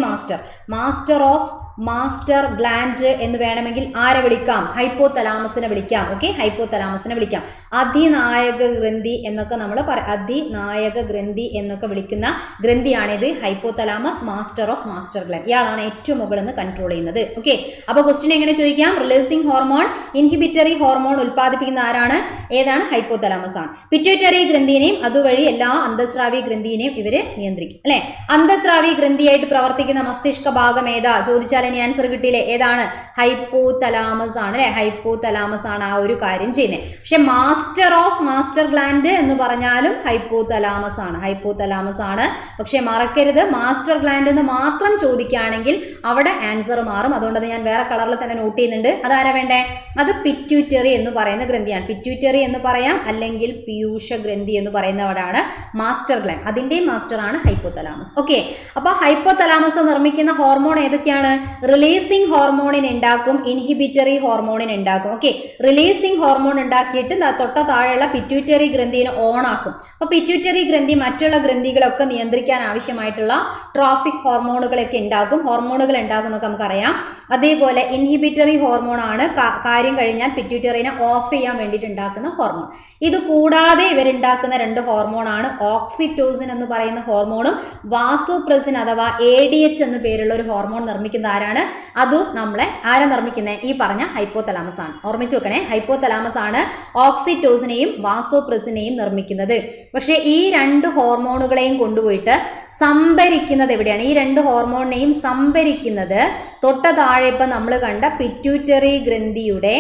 മാസ്റ്റർ ഓഫ് മാസ്റ്റർ ഗ്ലാൻഡ് എന്ന് വേണമെങ്കിൽ ആരെ വിളിക്കാം? ഹൈപ്പോതലാമസിനെ വിളിക്കാം. ഓക്കെ, ഹൈപ്പോതലാമസിനെ വിളിക്കാം. അതിനായക ഗ്രന്ഥി എന്നൊക്കെ നമ്മൾ അതിനായക ഗ്രന്ഥി എന്നൊക്കെ വിളിക്കുന്ന ഗ്രന്ഥിയാണിത്. Hypothalamus, master of master gland. ഇയാളാണ് ഏറ്റവും മുകളിൽ നിന്ന് കൺട്രോൾ ചെയ്യുന്നത്. ഓക്കെ, അപ്പോൾ ക്വസ്റ്റ്യൻ എങ്ങനെ ചോദിക്കാം? റിലീസിംഗ് ഹോർമോൺ, ഇൻഹിബിറ്ററി ഹോർമോൺ ഉൽപ്പാദിപ്പിക്കുന്ന ആരാണ്? ഏതാണ്? ഹൈപ്പോതലാമസ് ആണ്. പിറ്റ്യൂട്ടറി ഗ്രന്ഥിനെയും അതുവഴി എല്ലാ അന്തസ്രാവി ഗ്രന്ഥിനെയും ഇവര് നിയന്ത്രിക്കും അല്ലെ. അന്തസ്രാവി ഗ്രന്ഥിയായിട്ട് പ്രവർത്തിക്കുന്ന മസ്തിഷ്ക ഭാഗം ഏതാ ചോദിച്ചാൽ ഇനി ആൻസർ കിട്ടിയില്ലേ? ഏതാണ്? ഹൈപ്പോതലാമസ് ആണ് അല്ലെ. ഹൈപ്പോതലാമസ് ആണ് ആ ഒരു കാര്യം ചെയ്യുന്നത്. പക്ഷെ മാസ്റ്റർ ഓഫ് മാസ്റ്റർ ഗ്ലാൻഡ് എന്ന് പറഞ്ഞാലും ഹൈപ്പോതലാമസ് ആണ്. ഹൈപ്പോതലാമസ് ആണ്. പക്ഷെ മറക്കരുത്, മാസ്റ്റർ ഗ്ലാൻഡ് എന്ന് മാത്രം ചോദിക്കുകയാണെങ്കിൽ അവിടെ ആൻസർ മാറും. അതുകൊണ്ട് ഞാൻ വേറെ കളറിൽ തന്നെ നോട്ട് ചെയ്യുന്നുണ്ട്. അതാരാ വേണ്ടേ? അത് പിറ്റ്യൂട്ടറി എന്ന് പറയുന്ന ഗ്രന്ഥിയാണ്. പിറ്റ്യൂട്ടറി എന്ന് പറയാം, അല്ലെങ്കിൽ പീയൂഷ ഗ്രന്ഥി എന്ന് പറയുന്നവരാണ് മാസ്റ്റർ ഗ്ലാൻഡ്. അതിന്റെയും മാസ്റ്റർ ആണ് ഹൈപ്പോതലാമസ്. ഓക്കെ, അപ്പൊ ഹൈപ്പോതലാമസ് നിർമ്മിക്കുന്ന ഹോർമോൺ ഏതൊക്കെയാണ്? റിലീസിംഗ് ഹോർമോണിന് ഉണ്ടാക്കും, ഇൻഹിബിറ്ററി ഹോർമോണിന് ഉണ്ടാക്കും. ഓക്കെ, റിലീസിംഗ് ഹോർമോൺ ഉണ്ടാക്കിയിട്ട് തൊട്ട താഴെയുള്ള പിറ്റ്യൂട്ടറി ഗ്രന്ഥിനെ ഓൺ ആക്കും. അപ്പൊ പിറ്റ്യൂട്ടറി ഗ്രന്ഥി മറ്റുള്ള ഗ്രന്ഥികളൊക്കെ നിയന്ത്രിക്കാൻ ആവശ്യമായിട്ടുള്ള ട്രോഫിക് ഹോർമോണുകളൊക്കെ ഉണ്ടാക്കും. ഹോർമോണുകൾ ഉണ്ടാക്കും എന്നൊക്കെ നമുക്കറിയാം. അതേപോലെ ഇൻഹിബിറ്ററി ഹോർമോൺ ആണ് കാര്യം കഴിഞ്ഞാൽ പിറ്റ്യൂട്ടറിനെ ഓഫ് ചെയ്യാൻ വേണ്ടിയിട്ട് ഉണ്ടാക്കുന്ന ഹോർമോൺ. ഇത് കൂടാതെ ഇവരുണ്ടാക്കുന്ന രണ്ട് ഹോർമോൺ ആണ് ഓക്സിറ്റോസിൻ എന്ന് പറയുന്ന ഹോർമോണും വാസോപ്രസിൻ അഥവാ ADH എന്ന് പേരുള്ള ഒരു ഹോർമോൺ നിർമ്മിക്കുന്ന ആരാണ്? അതും നമ്മളെ ആരാ നിർമ്മിക്കുന്നത്? ഈ പറഞ്ഞ ഹൈപ്പോതലാമസ് ആണ്. ഓർമ്മിച്ചു വെക്കണേ, ഹൈപ്പോതലാമസ് ആണ് ഓക്സിറ്റോസിനെയും വാസോപ്രസിനെയും നിർമ്മിക്കുന്നത്. പക്ഷെ ഈ രണ്ട് ഹോർമോണുകളെയും കൊണ്ടുപോയിട്ട് സംഭരിക്കുന്നത് എവിടെയാണ്? ഈ രണ്ട് ഹോർമോണിനെയും സംഭരിക്കുന്നത് തൊട്ട താഴെ ഇപ്പം നമ്മൾ കണ്ട പിറ്റ്യൂട്ടറി ഗ്രന്ഥിയുടെ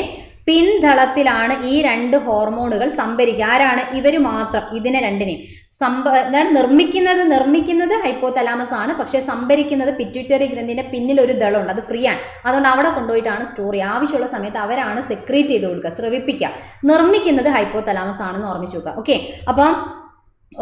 പിൻതളത്തിലാണ് ഈ രണ്ട് ഹോർമോണുകൾ സംഭരിക്കുക. ആരാണ്? ഇവര് മാത്രം. ഇതിനെ രണ്ടിനെയും എന്താണ് നിർമ്മിക്കുന്നത് ഹൈപ്പോതലാമസ് ആണ്. പക്ഷെ സംഭരിക്കുന്നത് പിറ്റ്യൂട്ടറി ഗ്രന്ഥിന്റെ പിന്നിൽ ഒരു ദളമുണ്ട്, അത് ഫ്രീ ആണ്. അതുകൊണ്ട് അവിടെ കൊണ്ടുപോയിട്ടാണ് സ്റ്റോർ ചെയ്യുക. ആവശ്യമുള്ള സമയത്ത് അവരാണ് സെക്രീറ്റ് ചെയ്ത് കൊടുക്കുക, സ്രവിപ്പിക്കുക. നിർമ്മിക്കുന്നത് ഹൈപ്പോതലാമസ് ആണെന്ന് ഓർമ്മിച്ചു വെക്കുക. ഓക്കെ, അപ്പം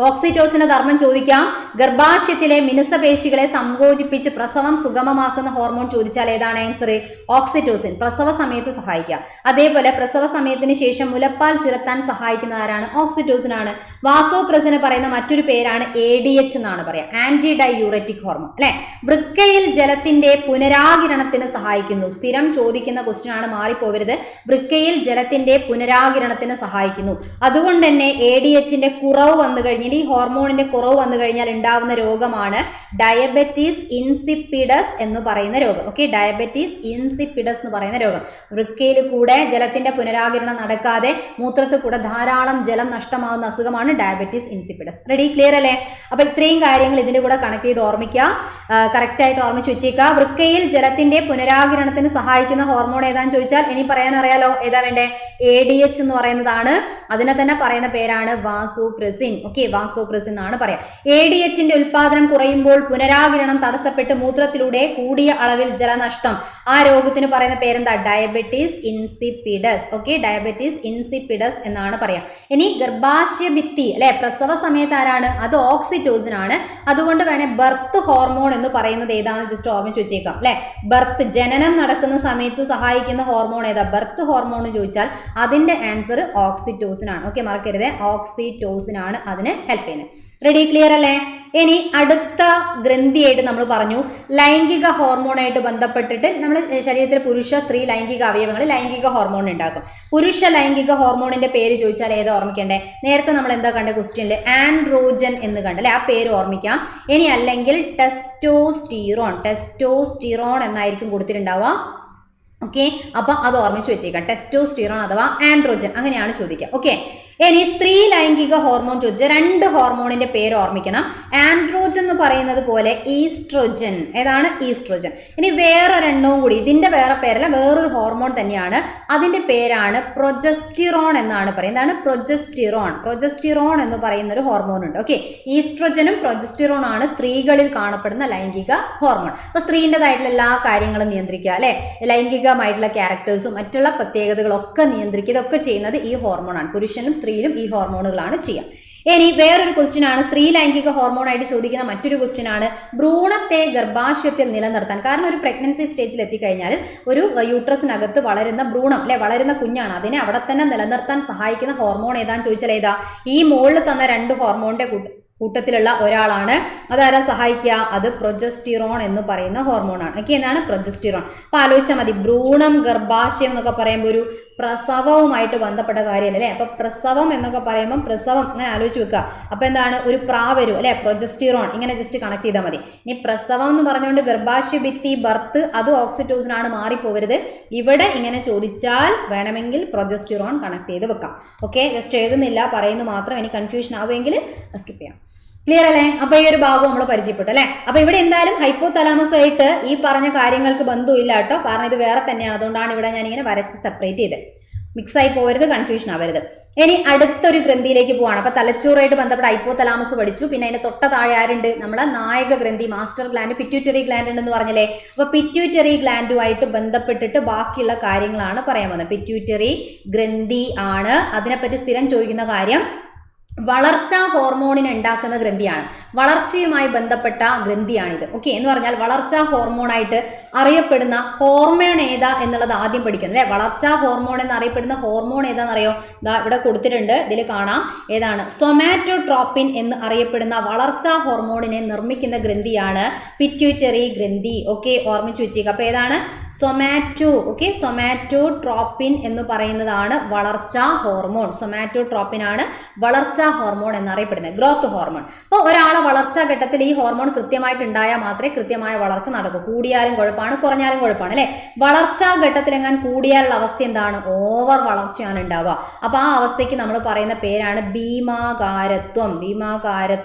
ഓക്സിറ്റോസിന്റെ ധർമ്മം ചോദിക്കാം. ഗർഭാശയത്തിലെ മിനുസപേശികളെ സങ്കോചിപ്പിച്ച് പ്രസവം സുഗമമാക്കുന്ന ഹോർമോൺ ചോദിച്ചാൽ ഏതാണ് ആൻസർ? ഓക്സിറ്റോസിൻ. പ്രസവ സമയത്ത് സഹായിക്കുക. അതേപോലെ പ്രസവ സമയത്തിന് ശേഷം മുലപ്പാൽ ചുരത്താൻ സഹായിക്കുന്ന ആരാണ്? ഓക്സിറ്റോസിൻ ആണ്. വാസോപ്രസിന് പറയുന്ന മറ്റൊരു പേരാണ് ADH എന്നാണ് പറയാം, ആന്റി ഡൈയൂററ്റിക് ഹോർമോൺ അല്ലെ. വൃക്കയിൽ ജലത്തിന്റെ പുനരാകിരണത്തിന് സഹായിക്കുന്നു. സ്ഥിരം ചോദിക്കുന്ന ക്വസ്റ്റ്യൻ ആണ്, മാറിപ്പോവരുത്. വൃക്കയിൽ ജലത്തിന്റെ പുനരാകിരണത്തിന് സഹായിക്കുന്നു. അതുകൊണ്ട് തന്നെ ADHന്റെ കുറവ് വന്നു കഴിഞ്ഞാൽ, ഈ ഹോർമോണിന്റെ കുറവ് വന്നു കഴിഞ്ഞാൽ ഉണ്ടാവുന്ന രോഗമാണ് ഡയബറ്റീസ് ഇൻസിപ്പിഡസ് എന്ന് പറയുന്ന രോഗം. ഓക്കെ, ഡയബറ്റീസ് ഇൻസിപ്പിഡസ് എന്ന് പറയുന്ന രോഗം. വൃക്കയിൽ കൂടെ ജലത്തിന്റെ പുനരാകിരണം നടക്കാതെ മൂത്രത്തിൽ കൂടെ ധാരാളം ജലം നഷ്ടമാകുന്ന അസുഖമാണ് ഡയബറ്റീസ് ഇൻസിപ്പിഡസ്. റെഡി? ക്ലിയർ അല്ലേ? അപ്പൊ ഇത്രയും കാര്യങ്ങൾ ഇതിന്റെ കൂടെ കണക്ട് ചെയ്ത് ഓർമ്മിക്കുക, കറക്റ്റ് ആയിട്ട് ഓർമ്മിച്ച് വെച്ചേക്കുക. വൃക്കയിൽ ജലത്തിന്റെ പുനരാകിരണത്തിന് സഹായിക്കുന്ന ഹോർമോൺ ഏതാന്ന് ചോദിച്ചാൽ ഇനി പറയാൻ അറിയാലോ. ഏതാ വേണ്ടേ? ADH എന്ന് പറയുന്നതാണ്. അതിനെ തന്നെ പറയുന്ന പേരാണ് വാസോപ്രസിൻ. ഓക്കെ, വാസോപ്രസിൻ എന്നാണ് പറയാം. ADHന്റെ ഉൽപാദനം കുറയുമ്പോൾ പുനരാകിരണം തടസ്സപ്പെട്ട് മൂത്രത്തിലൂടെ കൂടിയ അളവിൽ ജലനഷ്ടം. ആ രോഗത്തിന് പറയുന്ന പേരെന്താ? Diabetes insipidus. Okay, diabetes insipidus എന്നാണ് പറയാം. ഇനി ഗർഭാശയ ഭിത്തി അല്ലെ, പ്രസവ സമയത്ത് ആരാണ്? അത് ഓക്സിറ്റോസിൻ ആണ്. അതുകൊണ്ട് വേണേ ബർത്ത് ഹോർമോൺ എന്ന് പറയുന്നത് ഏതാണെന്ന് ജസ്റ്റ് ഓർമ്മിച്ച് വെച്ചേക്കാം അല്ലെ. ബർത്ത്, ജനനം നടക്കുന്ന സമയത്ത് സഹായിക്കുന്ന ഹോർമോൺ ഏതാ? ബർത്ത് ഹോർമോൺ എന്ന് ചോദിച്ചാൽ അതിന്റെ ആൻസർ ഓക്സിറ്റോസിൻ ആണ്. ഓക്കെ, മറക്കരുത്, ഓക്സിറ്റോസിൻ ആണ് അതിന് ഹെൽപ്പ് ചെയ്യുന്നത്. റെഡി? ക്ലിയർ അല്ലേ? ഇനി അടുത്ത ഗ്രന്ഥിയായിട്ട് നമ്മൾ പറഞ്ഞു ലൈംഗിക ഹോർമോണായിട്ട് ബന്ധപ്പെട്ടിട്ട് നമ്മൾ ശരീരത്തിലെ പുരുഷ സ്ത്രീ ലൈംഗിക അവയവങ്ങളിൽ ലൈംഗിക ഹോർമോൺ ഉണ്ടാക്കും. പുരുഷ ലൈംഗിക ഹോർമോണിന്റെ പേര് ചോദിച്ചാൽ ഏതാ ഓർമ്മിക്കണ്ടേ? നേരത്തെ നമ്മൾ എന്താ കണ്ട ക്വസ്റ്റ്യനിൽ ആൻഡ്രോജൻ എന്ന് കണ്ടല്ലേ, ആ പേര് ഓർമ്മിക്കാം. ഇനി അല്ലെങ്കിൽ ടെസ്റ്റോസ്റ്റിറോൺ എന്നായിരിക്കും കൊടുത്തിട്ടുണ്ടാവുക. ഓക്കെ, അപ്പൊ അത് ഓർമ്മിച്ച് വെച്ചേക്കാം. ടെസ്റ്റോസ്റ്റിറോൺ അഥവാ ആൻഡ്രോജൻ, അങ്ങനെയാണ് ചോദിക്കുക. ഓക്കെ, ഇനി സ്ത്രീ ലൈംഗിക ഹോർമോൺ ചോദിച്ചാൽ രണ്ട് ഹോർമോണിന്റെ പേര് ഓർമ്മിക്കണം. ആൻഡ്രോജൻ എന്ന് പറയുന്നത് പോലെ ഈസ്ട്രോജൻ. ഏതാണ്? ഈസ്ട്രോജൻ. ഇനി വേറെ രണ്ടവും കൂടി, ഇതിന്റെ വേറെ പേരല്ല, വേറൊരു ഹോർമോൺ തന്നെയാണ്. അതിന്റെ പേരാണ് പ്രൊജസ്റ്റിറോൺ എന്നാണ് പറയുന്നത്. എന്താണ്? പ്രൊജസ്റ്റിറോൺ എന്ന് പറയുന്ന ഒരു ഹോർമോൺ ഉണ്ട്. ഓക്കെ, ഈസ്ട്രോജനും പ്രൊജസ്റ്റിറോൺ ആണ് സ്ത്രീകളിൽ കാണപ്പെടുന്ന ലൈംഗിക ഹോർമോൺ. അപ്പൊ സ്ത്രീൻ്റെതായിട്ടുള്ള എല്ലാ കാര്യങ്ങളും നിയന്ത്രിക്കുക അല്ലെ, ലൈംഗികമായിട്ടുള്ള ക്യാരക്ടേഴ്സും മറ്റുള്ള പ്രത്യേകതകളൊക്കെ നിയന്ത്രിക്കുക. ഇതൊക്കെ ചെയ്യുന്നത് ഈ ഹോർമോൺ ആണ്. പുരുഷനും സ്ത്രീയിലും ഈ ഹോർമോണുകളാണ് ചെയ്യുക. ഇനി വേറൊരു ക്വസ്റ്റ്യൻ ആണ് സ്ത്രീ ലൈംഗിക ഹോർമോൺ ആയിട്ട് ചോദിക്കുന്ന മറ്റൊരു ക്വസ്റ്റ്യൻ ആണ് ഭ്രൂണത്തെ ഗർഭാശയത്തിൽ നിലനിർത്താൻ. കാരണം ഒരു പ്രഗ്നൻസി സ്റ്റേജിൽ എത്തിക്കഴിഞ്ഞാൽ ഒരു യൂട്രസിനകത്ത് വളരുന്ന ഭ്രൂണം അല്ലെ വളരുന്ന കുഞ്ഞാണ്, അതിനെ അവിടെ തന്നെ നിലനിർത്താൻ സഹായിക്കുന്ന ഹോർമോൺ ഏതാന്ന് ചോദിച്ചാൽ ഏതാ? ഈ മുകളിൽ തന്ന 2 ഹോർമോണിന്റെ കൂട്ടത്തിലുള്ള ഒരാളാണ്. അതാരാ സഹായിക്കുക? അത് പ്രൊജസ്റ്റിറോൺ എന്ന് പറയുന്ന ഹോർമോണാണ്. ഓക്കെ, എന്താണ് പ്രൊജസ്റ്റിറോൺ? അപ്പൊ ആലോചിച്ചാൽ മതി, ഭ്രൂണം ഗർഭാശയം എന്നൊക്കെ പറയുമ്പോൾ ഒരു പ്രസവവുമായിട്ട് ബന്ധപ്പെട്ട കാര്യമല്ലേ അല്ലെ. അപ്പൊ പ്രസവം എന്നൊക്കെ പറയുമ്പോൾ പ്രസവം അങ്ങനെ ആലോചിച്ച് വെക്കുക. അപ്പൊ എന്താണ്? ഒരു വരും അല്ലെ, പ്രൊജസ്റ്റിറോൺ ഇങ്ങനെ ജസ്റ്റ് കണക്ട് ചെയ്താൽ മതി. ഇനി പ്രസവം എന്ന് പറഞ്ഞുകൊണ്ട് ഗർഭാശയ ഭിത്തി ബർത്ത് അത് ഓക്സിറ്റോസിൻ ആണ്, മാറിപ്പോവരുത്. ഇവിടെ ഇങ്ങനെ ചോദിച്ചാൽ വേണമെങ്കിൽ പ്രൊജസ്റ്റിറോൺ കണക്ട് ചെയ്ത് വെക്കാം. ഓക്കെ, ജസ്റ്റ് എഴുതുന്നില്ല, പറയുന്നു മാത്രം. ഇനി കൺഫ്യൂഷൻ ആവുമെങ്കിൽ സ്കിപ്പ് ചെയ്യാം. ക്ലിയർ അല്ലേ? അപ്പൊ ഈ ഒരു ഭാഗം നമ്മൾ പരിചയപ്പെട്ടു അല്ലെ. അപ്പൊ ഇവിടെ എന്തായാലും ഹൈപ്പോതലാമസുമായിട്ട് ഈ പറഞ്ഞ കാര്യങ്ങൾക്ക് ബന്ധമില്ല കേട്ടോ, കാരണം ഇത് വേറെ തന്നെയാണ്. അതുകൊണ്ടാണ് ഇവിടെ ഞാൻ ഇങ്ങനെ വരച്ച് സെപ്പറേറ്റ് ചെയ്ത്. മിക്സ് ആയി പോകരുത്, കൺഫ്യൂഷൻ ആവരുത്. ഇനി അടുത്തൊരു ഗ്രന്ഥിയിലേക്ക് പോവാണ്. അപ്പൊ തലച്ചോറായിട്ട് ബന്ധപ്പെട്ട ഹൈപ്പോതലാമസ് പഠിച്ചു. പിന്നെ അതിന്റെ തൊട്ട താഴെ ആരുണ്ട്? നമ്മളെ നായക ഗ്രന്ഥി, മാസ്റ്റർ ഗ്ലാൻഡ്, പിറ്റ്യൂട്ടറി ഗ്ലാൻഡ് ഉണ്ടെന്ന് പറഞ്ഞല്ലേ. അപ്പൊ പിറ്റ്യൂട്ടറി ഗ്ലാൻഡുമായിട്ട് ബന്ധപ്പെട്ടിട്ട് ബാക്കിയുള്ള കാര്യങ്ങളാണ് പറയാൻ പോകുന്നത്. പിറ്റ്യൂട്ടറി ഗ്രന്ഥി ആണ്. അതിനെപ്പറ്റി സ്ഥിരം ചോദിക്കുന്ന കാര്യം വളർച്ചാ ഹോർമോണിനെ ഉണ്ടാക്കുന്ന ഗ്രന്ഥിയാണ്, വളർച്ചയുമായി ബന്ധപ്പെട്ട ഗ്രന്ഥിയാണിത്. ഓക്കെ, എന്ന് പറഞ്ഞാൽ വളർച്ചാ ഹോർമോണായിട്ട് അറിയപ്പെടുന്ന ഹോർമോൺ ഏതാ എന്നുള്ളത് ആദ്യം പഠിക്കണം അല്ലെ. വളർച്ചാ ഹോർമോൺ എന്നറിയപ്പെടുന്ന ഹോർമോൺ ഏതാണെന്നറിയോ? ദാ ഇവിടെ കൊടുത്തിട്ടുണ്ട്, ഇതിൽ കാണാം. ഏതാണ്? സൊമാറ്റോട്രോപ്പിൻ എന്ന് അറിയപ്പെടുന്ന വളർച്ചാ ഹോർമോണിനെ നിർമ്മിക്കുന്ന ഗ്രന്ഥിയാണ് പിറ്റ്യൂട്ടറി ഗ്രന്ഥി. ഓക്കെ, ഓർമ്മിച്ചു വെച്ചേക്കുക. അപ്പൊ ഏതാണ്? സൊമാറ്റോട്രോപ്പിൻ എന്ന് പറയുന്നതാണ് വളർച്ചാ ഹോർമോൺ. സൊമാറ്റോട്രോപ്പിൻ ആണ് വളർച്ചാ ഹോർമോൺ എന്നറിയപ്പെടുന്നത്, ഗ്രോത്ത് ഹോർമോൺ. അപ്പോൾ ഒരാളെ വളർച്ചാ ഘട്ടത്തിൽ ഈ ഹോർമോൺ കൃത്യമായിട്ട് ഉണ്ടായാൽ മാത്രമേ കൃത്യമായ വളർച്ച നടക്കൂ. കൂടിയാലും കുഴപ്പമാണ്, കുറഞ്ഞാലും കുഴപ്പമാണ് അല്ലെ. വളർച്ചാ ഘട്ടത്തിലെങ്ങാൻ കൂടിയാലുള്ള അവസ്ഥ എന്താണ്? ഓവർ വളർച്ചയാണ് ഉണ്ടാവുക. അപ്പൊ ആ അവസ്ഥയ്ക്ക് നമ്മൾ പറയുന്ന പേരാണ് ഭീമാകാരത്വം.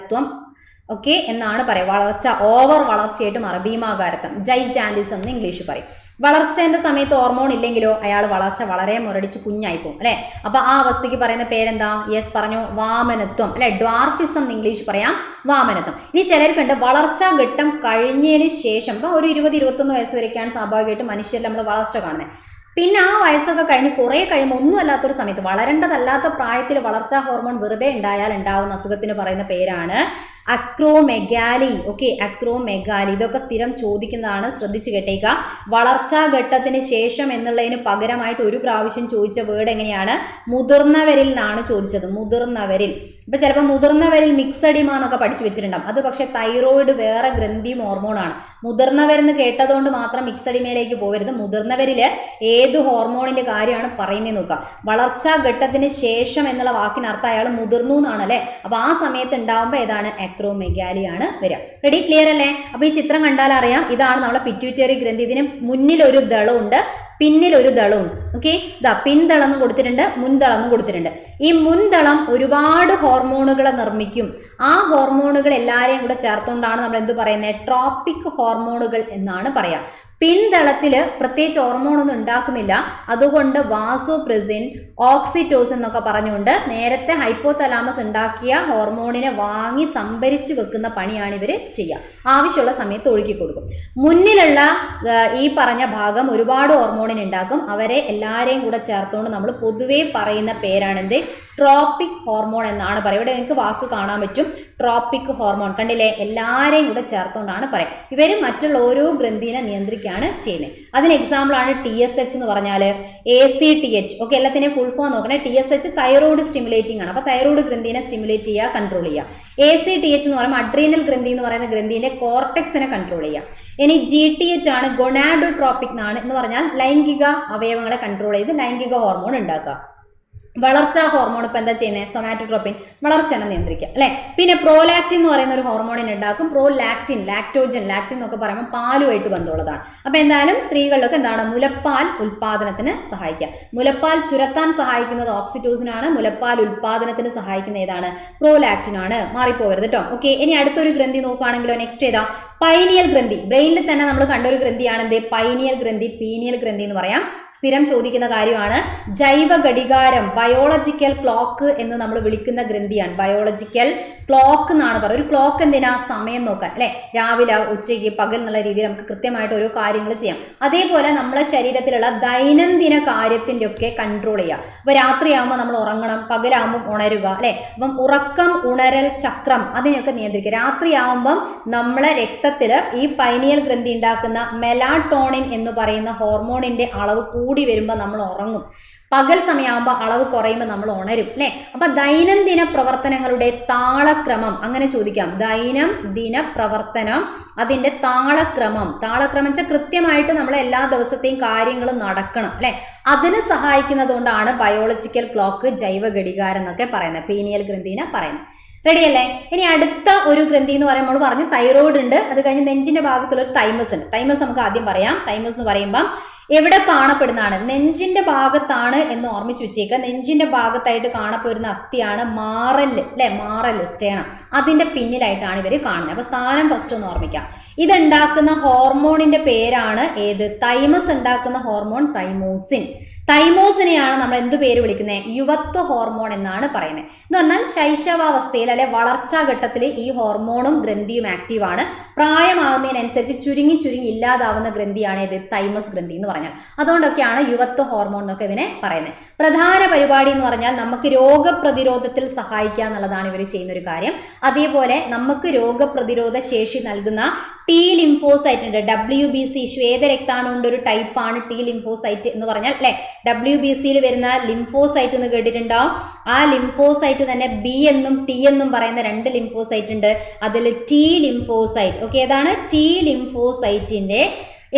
ഓക്കെ എന്നാണ് പറയാം. വളർച്ച ഓവർ വളർച്ചയായിട്ട് മാറും, ഭീമാകാരത്വം, ജൈജാൻഡിസം എന്ന് ഇംഗ്ലീഷ് പറയും. വളർച്ചേന്റെ സമയത്ത് ഹോർമോൺ ഇല്ലെങ്കിലോ അയാൾ വളർച്ച വളരെ മുരടിച്ച് കുഞ്ഞായി പോകും അല്ലെ. അപ്പൊ ആ അവസ്ഥയ്ക്ക് പറയുന്ന പേരെന്താ? യെസ് പറഞ്ഞു, വാമനത്വം അല്ലെ. ഡ്വാർഫിസം എന്ന് ഇംഗ്ലീഷ് പറയാം, വാമനത്വം. ഇനി ചിലർക്കുണ്ട് വളർച്ചാ ഘട്ടം കഴിഞ്ഞതിന് ശേഷം, ഇപ്പൊ ഒരു 20-21 വയസ്സ് വരെയൊക്കെയാണ് സ്വാഭാവികമായിട്ടും മനുഷ്യരിൽ നമ്മൾ വളർച്ച കാണുന്നത്. പിന്നെ ആ വയസ്സൊക്കെ കഴിഞ്ഞ് കുറെ കഴിയുമ്പോൾ ഒന്നും അല്ലാത്തൊരു സമയത്ത്, വളരേണ്ടതല്ലാത്ത പ്രായത്തിൽ വളർച്ചാ ഹോർമോൺ വെറുതെ ഉണ്ടായാൽ ഉണ്ടാവുന്ന അസുഖത്തിന് പറയുന്ന പേരാണ് അക്രോമെഗാലി. Okay, acromegaly. ഇതൊക്കെ സ്ഥിരം ചോദിക്കുന്നതാണ്, ശ്രദ്ധിച്ചു കേട്ടേക്കുക. വളർച്ചാ ഘട്ടത്തിന് ശേഷം എന്നുള്ളതിന് പകരമായിട്ട് ഒരു പ്രാവശ്യം ചോദിച്ച വേർഡ് എങ്ങനെയാണ്? മുതിർന്നവരിൽ നിന്നാണ് ചോദിച്ചത്, മുതിർന്നവരിൽ. ഇപ്പൊ ചിലപ്പോൾ മുതിർന്നവരിൽ മിക്സഡിമ എന്നൊക്കെ പഠിച്ചു വെച്ചിട്ടുണ്ടാവും. അത് പക്ഷെ തൈറോയിഡ് വേറെ ഗ്രന്ഥിയും ഹോർമോണാണ്. മുതിർന്നവരെന്ന് കേട്ടതുകൊണ്ട് മാത്രം മിക്സഡിമയിലേക്ക് പോകരുത്. മുതിർന്നവരില് ഏത് ഹോർമോണിന്റെ കാര്യമാണ് പറയുന്നത് നോക്കുക. വളർച്ചാ ഘട്ടത്തിന് ശേഷം എന്നുള്ള വാക്കിനർത്ഥം അയാൾ മുതിർന്നു എന്നാണ് അല്ലെ. അപ്പൊ ആ സമയത്ത് ഉണ്ടാവുമ്പോൾ ഏതാണ്? അക്രോമെഗാലി ആണ് വരിക. റെഡി? ക്ലിയർ അല്ലേ? അപ്പൊ ഈ ചിത്രം കണ്ടാൽ അറിയാം, ഇതാണ് നമ്മളെ പിറ്റ്യൂട്ടറി ഗ്രന്ഥി. ഇതിന് മുന്നിൽ ഒരു ദളമുണ്ട്, പിന്നിൽ ഒരു ദളമുണ്ട്. ഓക്കെ, ഇതാ പിൻതളം കൊടുത്തിട്ടുണ്ട്, മുൻതളം കൊടുത്തിട്ടുണ്ട്. ഈ മുൻതളം ഒരുപാട് ഹോർമോണുകളെ നിർമ്മിക്കും. ആ ഹോർമോണുകൾ എല്ലാവരെയും കൂടെ ചേർത്തുകൊണ്ടാണ് നമ്മൾ എന്ത് പറയുന്നത്? ട്രോപ്പിക് ഹോർമോണുകൾ എന്നാണ് പറയാം. പിൻതളത്തിൽ പ്രത്യേകിച്ച് ഹോർമോണൊന്നും ഉണ്ടാക്കുന്നില്ല. അതുകൊണ്ട് വാസോപ്രസിൻ, ഓക്സിറ്റോസിൻ എന്നൊക്കെ പറഞ്ഞുകൊണ്ട് നേരത്തെ ഹൈപ്പോതലാമസ് ഉണ്ടാക്കിയ ഹോർമോണിനെ വാങ്ങി സംഭരിച്ചു വെക്കുന്ന പണിയാണ് ഇവർ ചെയ്യുക. ആവശ്യമുള്ള സമയത്ത് ഒഴുക്കി കൊടുക്കും. മുന്നിലുള്ള ഈ പറഞ്ഞ ഭാഗം ഒരുപാട് ഹോർമോണിനെ ഉണ്ടാക്കും. അവരെ എല്ലാവരെയും കൂടെ ചേർത്തുകൊണ്ട് നമ്മൾ പൊതുവെ പറയുന്ന പേരാണെന്ത്? ട്രോപ്പിക് ഹോർമോൺ എന്നാണ് പറയുക. ഇവിടെ നിങ്ങൾക്ക് വാക്ക് കാണാൻ പറ്റും, ട്രോപ്പിക് ഹോർമോൺ. കണ്ടില്ലേ? എല്ലാവരെയും കൂടെ ചേർത്തുകൊണ്ടാണ് പറയാം. ഇവർ മറ്റുള്ള ഓരോ ഗ്രന്ഥിനെ നിയന്ത്രിക്കുകയാണ് ചെയ്യുന്നത്. അതിന് എക്സാമ്പിൾ ആണ് TSH എന്ന് പറഞ്ഞാൽ ACTH. ഓക്കെ, എല്ലാത്തിനെയും ഫുൾ ഫോം നോക്കണേ. TSH തൈറോയിഡ് സ്റ്റിമുലേറ്റിംഗ് ആണ്. അപ്പൊ തൈറോയിഡ് ഗ്രന്ഥിനെ സ്റ്റിമുലേറ്റ് ചെയ്യുക, കൺട്രോൾ ചെയ്യുക. ACTH എന്ന് പറയുമ്പോൾ അഡ്രീനൽ ഗ്രന്ഥി എന്ന് പറയുന്ന ഗ്രന്ഥിന്റെ കോർട്ടെക്സിനെ കൺട്രോൾ ചെയ്യുക. ഇനി GTH ആണ് ഗൊണാഡോട്രോപിക് എന്ന് പറഞ്ഞാൽ ലൈംഗിക അവയവങ്ങളെ കൺട്രോൾ ചെയ്ത് ലൈംഗിക ഹോർമോൺ ഉണ്ടാക്കുക. വളർച്ചാ ഹോർമോൺ ഇപ്പൊ എന്താ ചെയ്യുന്നത്? സൊമാറ്റോട്രോപ്പിൻ, വളർച്ചനെ നിയന്ത്രിക്കുക അല്ലെ. പിന്നെ പ്രോലാക്റ്റിൻ എന്ന് പറയുന്ന ഒരു ഹോർമോണിനെ ഉണ്ടാക്കും. പ്രോലാക്റ്റിൻ, ലാക്ടോജൻ, ലാക്റ്റിൻ എന്നൊക്കെ പറയുമ്പോൾ പാലുമായിട്ട് ബന്ധമുള്ളതാണ്. അപ്പൊ എന്തായാലും സ്ത്രീകളിലൊക്കെ എന്താണ്? മുലപ്പാൽ ഉൽപാദനത്തിന് സഹായിക്കുക. മുലപ്പാൽ ചുരത്താൻ സഹായിക്കുന്നത് ഓക്സിറ്റോസിൻ ആണ്. മുലപ്പാൽ ഉൽപാദനത്തിന് സഹായിക്കുന്ന ഏതാണ്? പ്രോലാക്റ്റിൻ ആണ്. മാറിപ്പോവരുത് കേട്ടോ. ഓക്കെ, ഇനി അടുത്തൊരു ഗ്രന്ഥി നോക്കുകയാണെങ്കിലോ, നെക്സ്റ്റ് ഏതാ? പൈനിയൽ ഗ്രന്ഥി, ബ്രെയിനിൽ തന്നെ നമ്മൾ കണ്ടൊരു ഗ്രന്ഥിയാണ് എന്ത്? പൈനിയൽ ഗ്രന്ഥി, പീനിയൽ ഗ്രന്ഥി എന്ന് പറയാം. സ്ഥിരം ചോദിക്കുന്ന കാര്യമാണ്. ജൈവ ഘടികാരം, ബയോളജിക്കൽ ക്ലോക്ക് എന്ന് നമ്മൾ വിളിക്കുന്ന ഗ്രന്ഥിയാണ്. ബയോളജിക്കൽ ക്ലോക്ക് എന്നാണ് പറയുക. ഒരു ക്ലോക്ക് എന്തിനാ? സമയം നോക്കാൻ അല്ലെ, രാവിലെ, ഉച്ചയ്ക്ക്, പകൽ എന്നുള്ള രീതിയിൽ നമുക്ക് കൃത്യമായിട്ട് ഓരോ കാര്യങ്ങൾ ചെയ്യാം. അതേപോലെ നമ്മളെ ശരീരത്തിലുള്ള ദൈനംദിന കാര്യത്തിന്റെ ഒക്കെ കൺട്രോൾ ചെയ്യുക. അപ്പൊ രാത്രിയാകുമ്പോൾ നമ്മൾ ഉറങ്ങണം, പകലാകുമ്പോൾ ഉണരുക അല്ലെ. അപ്പം ഉറക്കം, ഉണരൽ ചക്രം അതിനെയൊക്കെ നിയന്ത്രിക്കുക. രാത്രിയാകുമ്പം നമ്മളെ രക്തത്തിൽ ഈ പൈനിയൽ ഗ്രന്ഥി ഉണ്ടാക്കുന്ന മെലാട്ടോണിൻ എന്ന് പറയുന്ന ഹോർമോണിന്റെ അളവ് കൂടി വരുമ്പോൾ നമ്മൾ ഉറങ്ങും. പകൽ സമയമാകുമ്പോൾ അളവ് കുറയുമ്പോൾ നമ്മൾ ഉണരും അല്ലെ. അപ്പൊ ദൈനംദിന പ്രവർത്തനങ്ങളുടെ താളക്രമം അങ്ങനെ ചോദിക്കാം. ദൈനംദിന പ്രവർത്തനം അതിന്റെ താളക്രമം വെച്ചാൽ കൃത്യമായിട്ട് നമ്മൾ എല്ലാ ദിവസത്തെയും കാര്യങ്ങൾ നടക്കണം അല്ലെ. അതിന് സഹായിക്കുന്നത് കൊണ്ടാണ് ബയോളജിക്കൽ ക്ലോക്ക്, ജൈവ ഘടികാരം എന്നൊക്കെ പറയുന്നത്, പീനിയൽ ഗ്രന്ഥിനെ പറയുന്നത്. റെഡി അല്ലേ? ഇനി അടുത്ത ഒരു ഗ്രന്ഥി എന്ന് പറയുമ്പോൾ പറഞ്ഞു തൈറോയ്ഡ് ഉണ്ട്. അത് കഴിഞ്ഞ് നെഞ്ചിന്റെ ഭാഗത്തുള്ള ഒരു തൈമസ് ഉണ്ട്. തൈമസ് നമുക്ക് ആദ്യം പറയാം. തൈമസ് എന്ന് പറയുമ്പോൾ എവിടെ കാണപ്പെടുന്നതാണ്? നെഞ്ചിന്റെ ഭാഗത്താണ് എന്ന് ഓർമ്മിച്ച് വെച്ചേക്കുക. നെഞ്ചിന്റെ ഭാഗത്തായിട്ട് കാണപ്പെടുന്ന അസ്ഥിയാണ് മാറല് അല്ലെ, മാറല് സ്റ്റേണം. അതിന്റെ പിന്നിലായിട്ടാണ് ഇവർ കാണുന്നത്. അപ്പൊ സ്ഥാനം ഫസ്റ്റ് ഒന്ന് ഓർമ്മിക്കാം. ഇതുണ്ടാക്കുന്ന ഹോർമോണിന്റെ പേരാണ് ഏത്? തൈമസ് ഉണ്ടാക്കുന്ന ഹോർമോൺ തൈമോസിൻ. തൈമോസിനെയാണ് നമ്മൾ എന്ത് പേര് വിളിക്കുന്നത്? യുവത്വ ഹോർമോൺ എന്നാണ് പറയുന്നത്. എന്ന് പറഞ്ഞാൽ ശൈശവാവസ്ഥയിൽ അല്ലെ വളർച്ചാ ഘട്ടത്തിൽ ഈ ഹോർമോണും ഗ്രന്ഥിയും ആക്റ്റീവാണ്. പ്രായമാകുന്നതിനനുസരിച്ച് ചുരുങ്ങി ഇല്ലാതാവുന്ന ഗ്രന്ഥിയാണ് ഇത് തൈമസ് ഗ്രന്ഥി എന്ന് പറഞ്ഞാൽ. അതുകൊണ്ടൊക്കെയാണ് യുവത്വ ഹോർമോൺ എന്നൊക്കെ ഇതിനെ പറയുന്നത്. പ്രധാന പരിപാടി എന്ന് പറഞ്ഞാൽ നമുക്ക് രോഗപ്രതിരോധത്തിൽ സഹായിക്കുക എന്നുള്ളതാണ് ഇവർ ചെയ്യുന്ന ഒരു കാര്യം. അതേപോലെ നമുക്ക് രോഗപ്രതിരോധ ശേഷി നൽകുന്ന ടി ലിംഫോസൈറ്റ് ഉണ്ട്. WBC ശ്വേതരക്താണുവിന്റെ ഒരു ടൈപ്പാണ് ടി ലിംഫോസൈറ്റ് എന്ന് പറഞ്ഞാൽ അല്ലെ. WBCയിൽ വരുന്ന ലിംഫോസൈറ്റ് എന്ന് കേട്ടിട്ടുണ്ടാവും. ആ ലിംഫോസൈറ്റ് തന്നെ ബി എന്നും ടി എന്നും പറയുന്ന രണ്ട് ലിംഫോസൈറ്റ് ഉണ്ട്. അതിൽ ടി ലിംഫോസൈറ്റ് ഓക്കെ, ഏതാണ്? ടി ലിംഫോസൈറ്റിന്റെ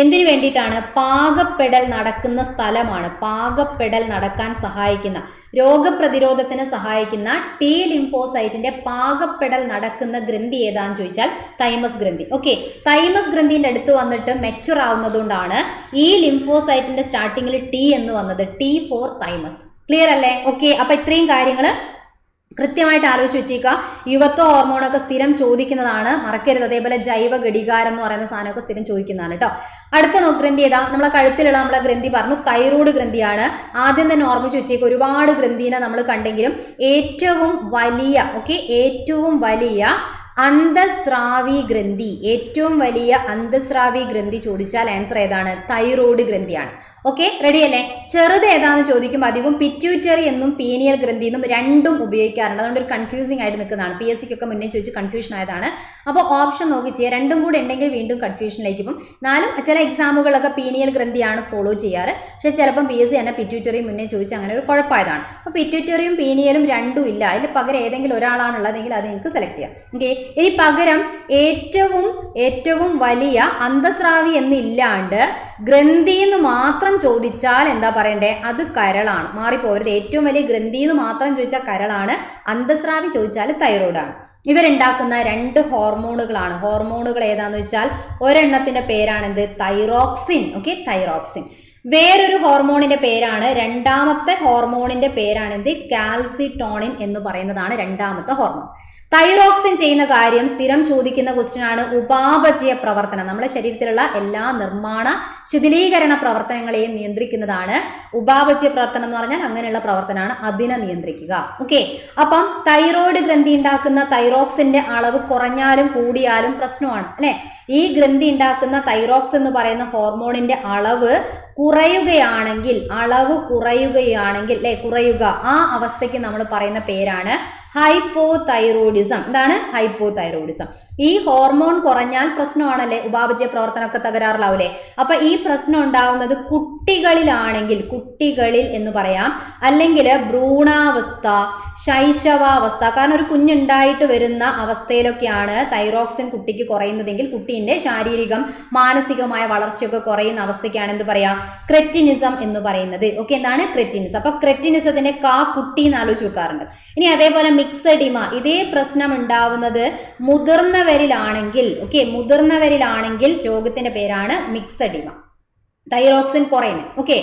എന്തിനു വേണ്ടിയിട്ടാണ്? പാകപ്പെടൽ നടക്കുന്ന സ്ഥലമാണ്. പാകപ്പെടൽ നടക്കാൻ സഹായിക്കുന്ന, രോഗപ്രതിരോധത്തിന് സഹായിക്കുന്ന ടി ലിംഫോസൈറ്റിന്റെ പാകപ്പെടൽ നടക്കുന്ന ഗ്രന്ഥി ഏതാന്ന് ചോദിച്ചാൽ തൈമസ് ഗ്രന്ഥി. ഓക്കെ, തൈമസ് ഗ്രന്ഥിന്റെ അടുത്ത് വന്നിട്ട് മെച്ചുർ ആവുന്നതുകൊണ്ടാണ് ഈ ലിംഫോസൈറ്റിന്റെ സ്റ്റാർട്ടിങ്ങിൽ ടി എന്ന് വന്നത്. T for thymus. ക്ലിയർ അല്ലേ? ഓക്കെ, അപ്പൊ ഇത്രയും കാര്യങ്ങൾ കൃത്യമായിട്ട് ആലോചിച്ച് വെച്ചേക്കുക. യുവത്വ ഹോർമോണൊക്കെ സ്ഥിരം ചോദിക്കുന്നതാണ്, മറക്കരുത്. അതേപോലെ ജൈവ ഘടികാരം എന്ന് പറയുന്ന സാധനമൊക്കെ സ്ഥിരം ചോദിക്കുന്നതാണ് കേട്ടോ. അടുത്ത ഗ്രന്ഥി ഏതാ? നമ്മളെ കഴുത്തിലുള്ള നമ്മളെ ഗ്രന്ഥി പറഞ്ഞു തൈറോയ്ഡ് ഗ്രന്ഥിയാണ്. ആദ്യം തന്നെ ഓർമ്മിച്ച് വെച്ചേക്കുക. ഒരുപാട് ഗ്രന്ഥിനെ നമ്മൾ കണ്ടെങ്കിലും ഏറ്റവും വലിയ അന്തസ്രാവി ഗ്രന്ഥി, ഏറ്റവും വലിയ അന്തസ്രാവി ഗ്രന്ഥി ചോദിച്ചാൽ ആൻസർ ഏതാണ്? തൈറോയ്ഡ് ഗ്രന്ഥിയാണ്. ഓക്കെ, റെഡി അല്ലേ? ചെറുത് ഏതാണെന്ന് ചോദിക്കുമ്പോൾ അധികം പിറ്റ്യൂട്ടറി എന്നും പീനിയൽ ഗ്രന്ഥി എന്നും രണ്ടും ഉപയോഗിക്കാറുണ്ട്. അതുകൊണ്ട് ഒരു കൺഫ്യൂസിംഗ് ആയിട്ട് നിൽക്കുന്നതാണ്. PSC ക്കൊക്കെ മുന്നേ ചോദിച്ച് കൺഫ്യൂഷൻ ആയതാണ്. അപ്പോൾ ഓപ്ഷൻ നോക്കി ചെയ്യുക. രണ്ടും കൂടെ ഉണ്ടെങ്കിൽ വീണ്ടും കൺഫ്യൂഷനിലേക്ക് പോകും. എന്നാലും ചില എക്സാമുകളൊക്കെ പീനിയൽ ഗ്രന്ഥിയാണ് ഫോളോ ചെയ്യാറ്. പക്ഷെ ചിലപ്പം PSC തന്നെ പിറ്റ്യൂട്ടറി മുന്നേ ചോദിച്ച് അങ്ങനെ ഒരു കുഴപ്പമായതാണ്. അപ്പോൾ പിറ്റ്യൂട്ടറിയും പീനിയലും രണ്ടും ഇല്ല. അതിൽ പകരം ഏതെങ്കിലും ഒരാളാണുള്ളതെങ്കിൽ അത് നിങ്ങൾക്ക് സെലക്ട് ചെയ്യാം. ഓക്കെ, ഇനി പകരം ഏറ്റവും വലിയ അന്തസ്രാവി എന്നില്ലാണ്ട് ഗ്രന്ഥി എന്ന് മാത്രം ചോദിച്ചാൽ എന്താ പറയണ്ടേ? അത് കരളാണ്. മാറിപ്പോരുത്. ഏറ്റവും വലിയ ഗ്രന്ഥി എന്ന് മാത്രം ചോദിച്ചാൽ കരളാണ്, അന്തസ്രാവി ചോദിച്ചാൽ തൈറോയ്ഡാണ്. ഇവരുണ്ടാക്കുന്ന രണ്ട് ഹോർമോണുകളാണ്. ഹോർമോണുകൾ ഏതാന്ന് വെച്ചാൽ ഒരെണ്ണത്തിന്റെ പേരാണെന്ത്? തൈറോക്സിൻ. Okay, thyroxine. വേറൊരു ഹോർമോണിന്റെ പേരാണ്, രണ്ടാമത്തെ ഹോർമോണിന്റെ പേരാണെന്ത്? കാൽസിട്ടോണിൻ എന്ന് പറയുന്നതാണ് രണ്ടാമത്തെ ഹോർമോൺ. തൈറോക്സിൻ ചെയ്യുന്ന കാര്യം സ്ഥിരം ചോദിക്കുന്ന ക്വസ്റ്റ്യൻ ആണ്. ഉപാപചയ പ്രവർത്തനം, നമ്മുടെ ശരീരത്തിലുള്ള എല്ലാ നിർമ്മാണ ശിഥിലീകരണ പ്രവർത്തനങ്ങളെയും നിയന്ത്രിക്കുന്നതാണ് ഉപാപചയ പ്രവർത്തനം എന്ന് പറഞ്ഞാൽ. അങ്ങനെയുള്ള പ്രവർത്തനമാണ്, അതിനെ നിയന്ത്രിക്കുക. ഓക്കെ, അപ്പം തൈറോയ്ഡ് ഗ്രന്ഥി ഉണ്ടാക്കുന്ന തൈറോക്സിന്റെ അളവ് കുറഞ്ഞാലും കൂടിയാലും പ്രശ്നമാണ് അല്ലെ. ഈ ഗ്രന്ഥി ഉണ്ടാക്കുന്ന തൈറോക്സ് എന്ന് പറയുന്ന ഹോർമോണിന്റെ അളവ് കുറയുകയാണെങ്കിൽ കുറയുക, ആ അവസ്ഥയ്ക്ക് നമ്മൾ പറയുന്ന പേരാണ് ഹൈപ്പോതൈറോയിഡിസം. എന്താണ്? ഹൈപ്പോതൈറോയിഡിസം. ഈ ഹോർമോൺ കുറഞ്ഞാൽ പ്രശ്നമാണല്ലേ, ഉപാപചയ പ്രവർത്തനമൊക്കെ തകരാറിലാവൂലേ. അപ്പൊ ഈ പ്രശ്നം ഉണ്ടാവുന്നത് കുട്ടികളിലാണെങ്കിൽ, കുട്ടികളിൽ എന്ന് പറയാം, അല്ലെങ്കിൽ ഭ്രൂണാവസ്ഥ, ശൈശവാവസ്ഥ. കാരണം ഒരു കുഞ്ഞുണ്ടായിട്ട് വരുന്ന അവസ്ഥയിലൊക്കെയാണ് തൈറോക്സിൻ കുട്ടിക്ക് കുറയുന്നതെങ്കിൽ കുട്ടീന്റെ ശാരീരികം മാനസികമായ വളർച്ചയൊക്കെ കുറയുന്ന അവസ്ഥയ്ക്കാണ് എന്ത് പറയാം? ക്രെറ്റിനിസം എന്ന് പറയുന്നത്. ഓക്കെ, എന്താണ്? ക്രെറ്റിനിസം. അപ്പൊ ക്രെറ്റിനിസത്തിന്റെ കുട്ടി എന്ന് ആലോചിച്ച് വെക്കാറുണ്ട്. ഇനി അതേപോലെ മിക്സഡിമ, ഇതേ പ്രശ്നം ഉണ്ടാവുന്നത് മുതിർന്നവരിലാണെങ്കിൽ രോഗത്തിന്റെ പേരാണ് മിക്സഡിമ. തൈറോക്സിൻ കുറയുന്നത്. ഓക്കെ,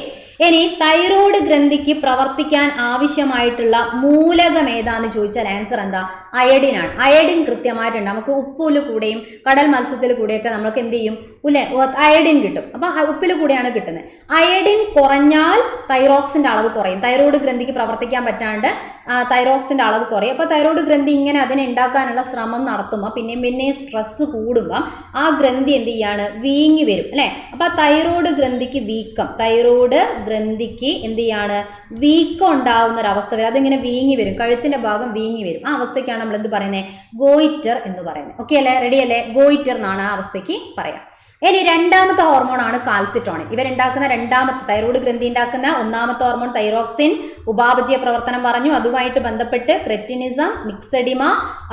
ഇനി തൈറോയ്ഡ് ഗ്രന്ഥിക്ക് പ്രവർത്തിക്കാൻ ആവശ്യമായിട്ടുള്ള മൂലകം ഏതാന്ന് ചോദിച്ചാൽ ആൻസർ എന്താ? അയഡിൻ ആണ്. അയഡിൻ കൃത്യമായിട്ടുണ്ട്. നമുക്ക് ഉപ്പിൽ കൂടെയും കടൽ മത്സ്യത്തിൽ കൂടെയൊക്കെ നമുക്ക് എന്ത് ചെയ്യും? അയഡിൻ കിട്ടും. അപ്പൊ ഉപ്പിൽ കൂടെയാണ് കിട്ടുന്നത്. അയഡിൻ കുറഞ്ഞാൽ തൈറോക്സിന്റെ അളവ് കുറയും. തൈറോയ്ഡ് ഗ്രന്ഥിക്ക് പ്രവർത്തിക്കാൻ പറ്റാണ്ട് തൈറോക്സിന്റെ അളവ് കുറയും. അപ്പൊ തൈറോയ്ഡ് ഗ്രന്ഥി ഇങ്ങനെ അതിനെ ഉണ്ടാക്കാനുള്ള ശ്രമം നടത്തുമ്പോൾ പിന്നെയും സ്ട്രെസ് കൂടുമ്പോൾ ആ ഗ്രന്ഥി എന്ത് ചെയ്യാണ്? വീങ്ങി വരും അല്ലെ? അപ്പൊ തൈറോയ്ഡ് ഗ്രന്ഥിക്ക് വീക്കം, തൈറോയ്ഡ് ഗ്രന്ഥിക്ക് എന്ത് ചെയ്യാണ്? വീക്കം ഉണ്ടാവുന്ന ഒരു അവസ്ഥ വരും. അതിങ്ങനെ വീങ്ങി വരും, കഴുത്തിന്റെ ഭാഗം വീങ്ങി വരും. ആ അവസ്ഥയ്ക്കാണ് നമ്മൾ എന്ത് പറയുന്നത്? ഗോയിറ്റർ എന്ന് പറയുന്നത്. ഓക്കെ അല്ലേ? റെഡി അല്ലേ? ഗോയിറ്റർ എന്നാണ് ആ അവസ്ഥയ്ക്ക് പറയാം. ഇനി രണ്ടാമത്തെ ഹോർമോൺ ആണ് കാൽസിറ്റോണിൻ. ഇവരുണ്ടാക്കുന്ന രണ്ടാമത്തെ തൈറോയ്ഡ് ഗ്രന്ഥി ഉണ്ടാക്കുന്ന ഒന്നാമത്തെ ഹോർമോൺ തൈറോക്സിൻ. ഉപാപചയ പ്രവർത്തനം പറഞ്ഞു. അതുമായിട്ട് ബന്ധപ്പെട്ട് ക്രെറ്റിനിസം, മിക്സഡിമ,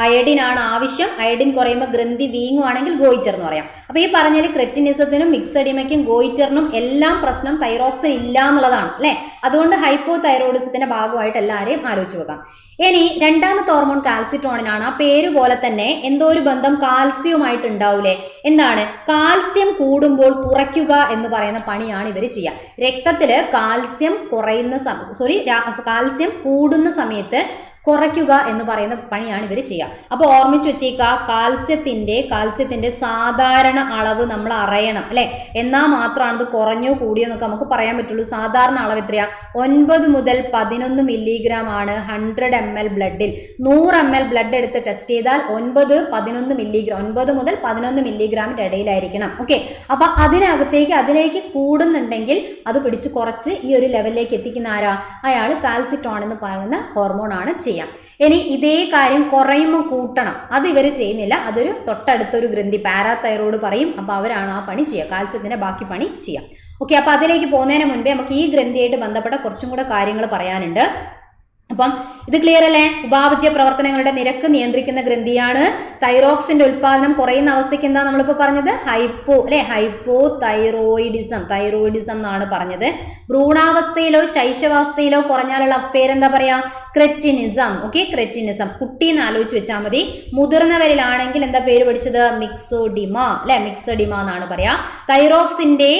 അയഡിൻ ആണ് ആവശ്യം. അയഡിൻ കുറയുമ്പോൾ ഗ്രന്ഥി വീങ്ങുവാണെങ്കിൽ ഗോയിറ്റർ എന്ന് പറയാം. അപ്പൊ ഈ പറഞ്ഞാൽ ക്രെറ്റിനിസത്തിനും മിക്സഡിമയ്ക്കും ഗോയിറ്ററിനും എല്ലാം പ്രശ്നം തൈറോക്സിൻ ഇല്ല എന്നുള്ളതാണ് അല്ലെ? അതുകൊണ്ട് ഹൈപ്പോ തൈറോയിഡിസത്തിന്റെ ഭാഗമായിട്ട് എല്ലാവരെയും ആലോചിച്ച് വെക്കാം. ഇനി രണ്ടാമത്തെ ഹോർമോൺ കാൽസിറ്റോണിൻ ആണ്. ആ പേര് പോലെ തന്നെ എന്തോ ഒരു ബന്ധം കാൽസ്യവുമായിട്ട് ഉണ്ടാവൂലേ? എന്താണ്? കാൽസ്യം കൂടുമ്പോൾ കുറയ്ക്കുക എന്ന് പറയുന്ന പണിയാണ് ഇവർ ചെയ്യുക. രക്തത്തില് കാൽസ്യം കാൽസ്യം കൂടുന്ന സമയത്ത് കുറയ്ക്കുക എന്ന് പറയുന്ന പണിയാണ് ഇവർ ചെയ്യുക. അപ്പൊ ഓർമ്മിച്ച് വെച്ചേക്ക, കാൽസ്യത്തിന്റെ സാധാരണ അളവ് നമ്മൾ അറിയണം അല്ലെ? എന്നാൽ മാത്രമാണ് ഇത് കുറഞ്ഞോ കൂടിയോ എന്നൊക്കെ നമുക്ക് പറയാൻ പറ്റുള്ളൂ. സാധാരണ അളവ് എത്രയാ? 9 മുതൽ 11 മില്ലിഗ്രാം ആണ് 100 ml ബ്ലഡിൽ. 100 ml ബ്ലഡ് എടുത്ത് ടെസ്റ്റ് ചെയ്താൽ 9-11 മില്ലിഗ്രാം, 9 മുതൽ 11 മില്ലിഗ്രാമിന്റെ ഇടയിലായിരിക്കണം. ഓക്കെ, അപ്പൊ അതിലേക്ക് കൂടുന്നുണ്ടെങ്കിൽ അത് പിടിച്ച് കുറച്ച് ഈ ഒരു ലെവലിലേക്ക് എത്തിക്കുന്ന ആരാ? അയാൾ കാൽസിറ്റോൺ എന്ന് പറയുന്ന ഹോർമോൺ ആണ് ചെയ്യുക. ഇനി ഇതേ കാര്യം കുറയുമ്പോൾ കൂട്ടണം, അത് ഇവർ ചെയ്യുന്നില്ല. അതൊരു തൊട്ടടുത്തൊരു ഗ്രന്ഥി പാരാതൈറോയ്ഡ് പറയും. അപ്പൊ അവരാണ് ആ പണി ചെയ്യുക, കാൽസ്യത്തിന്റെ ബാക്കി പണി ചെയ്യാം. ഓക്കെ, അപ്പൊ അതിലേക്ക് പോകുന്നതിന് മുൻപേ നമുക്ക് ഈ ഗ്രന്ഥിയായിട്ട് ബന്ധപ്പെട്ട കുറച്ചും കൂടെ കാര്യങ്ങൾ പറയാനുണ്ട്. അപ്പം ഇത് ക്ലിയർ അല്ലേ? ഉപാപചയ പ്രവർത്തനങ്ങളുടെ നിരക്ക് നിയന്ത്രിക്കുന്ന ഗ്രന്ഥിയാണ്. തൈറോക്സിന്റെ ഉൽപാദനം കുറയുന്ന അവസ്ഥയ്ക്ക് എന്താ നമ്മളിപ്പോ പറഞ്ഞത്? ഹൈപ്പോ തൈറോയിഡിസം എന്നാണ് പറഞ്ഞത്. ഭ്രൂണാവസ്ഥയിലോ ശൈശവാവസ്ഥയിലോ കുറഞ്ഞാലുള്ള പേരെന്താ പറയാ? ക്രെറ്റിനിസം. Okay, cretinism. കുട്ടീന്ന് ആലോചിച്ച് വെച്ചാൽ മതി. മുതിർന്നവരിലാണെങ്കിൽ എന്താ പേര് പഠിച്ചത്? മിക്സോഡിമ എന്നാണ് പറയാ. തൈറോക്സിന്റെ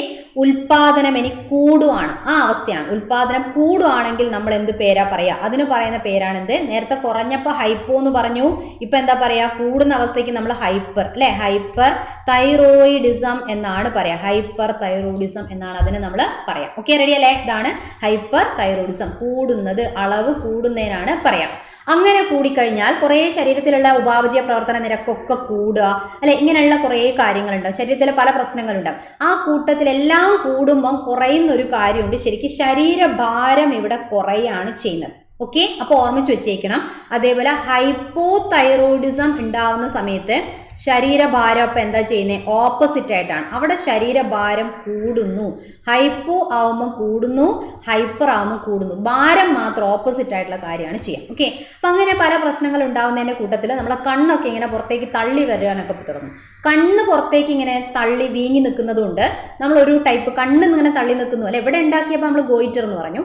ഉൽപാദനം ഇനി കൂടുവാണ്, ആ അവസ്ഥയാണ്. ഉൽപാദനം കൂടുവാണെങ്കിൽ നമ്മൾ എന്ത് പേരാ പറയാ? അതിന് പറയുന്ന പേരാണ് എന്ത്? നേരത്തെ കുറഞ്ഞപ്പോ ഹൈപ്പോ എന്ന് പറഞ്ഞു, ഇപ്പൊ എന്താ പറയാ? കൂടുന്ന അവസ്ഥയ്ക്ക് നമ്മൾ ഹൈപ്പർ തൈറോയിഡിസം എന്നാണ് പറയാ. ഹൈപ്പർ തൈറോയിഡിസം എന്നാണ് അതിന് നമ്മൾ പറയാം. ഓക്കെ, റെഡി അല്ലേ? ഇതാണ് ഹൈപ്പർ തൈറോയിഡിസം. കൂടുന്നത്, അളവ് കൂടുന്നതിനാണ് പറയാം. അങ്ങനെ കൂടിക്കഴിഞ്ഞാൽ കുറേ ശരീരത്തിലുള്ള ഉപാപചയ പ്രവർത്തന നിരക്കൊക്കെ കൂടുക അല്ലെ? ഇങ്ങനെയുള്ള കുറേ കാര്യങ്ങളുണ്ടാവും. ശരീരത്തിലെ പല പ്രശ്നങ്ങളുണ്ടാവും. ആ കൂട്ടത്തിലെല്ലാം കൂടുമ്പം കുറയുന്ന ഒരു കാര്യമുണ്ട്. ശരിക്കും ശരീരഭാരം ഇവിടെ കുറയാണ് ചെയ്യുന്നത്. ഓക്കെ, അപ്പൊ ഓർമ്മിച്ച് വെച്ചേക്കണം. അതേപോലെ ഹൈപ്പോ തൈറോയിഡിസം ഉണ്ടാവുന്ന സമയത്ത് ശരീരഭാരം അപ്പൊ എന്താ ചെയ്യുന്നത്? ഓപ്പോസിറ്റ് ആയിട്ടാണ്. അവിടെ ശരീരഭാരം കൂടുന്നു. ഹൈപ്പോ ആവുമ്പോൾ കൂടുന്നു, ഹൈപ്പർ ആവുമ്പോൾ കൂടുന്നു. ഭാരം മാത്രം ഓപ്പോസിറ്റ് ആയിട്ടുള്ള കാര്യമാണ് ചെയ്യുക. ഓക്കെ, അപ്പൊ അങ്ങനെ പല പ്രശ്നങ്ങൾ ഉണ്ടാവുന്നതിന്റെ കൂട്ടത്തിൽ നമ്മളെ കണ്ണൊക്കെ ഇങ്ങനെ പുറത്തേക്ക് തള്ളി വരാനൊക്കെ തുടങ്ങും. കണ്ണ് പുറത്തേക്ക് ഇങ്ങനെ തള്ളി വീങ്ങി നിൽക്കുന്നതുകൊണ്ട് നമ്മൾ ഒരു ടൈപ്പ് കണ്ണ് ഇങ്ങനെ തള്ളി നിൽക്കുന്നു അല്ലെ? ഇവിടെ ഉണ്ടാക്കിയപ്പോൾ നമ്മൾ ഗോയിറ്റർ എന്ന് പറഞ്ഞു,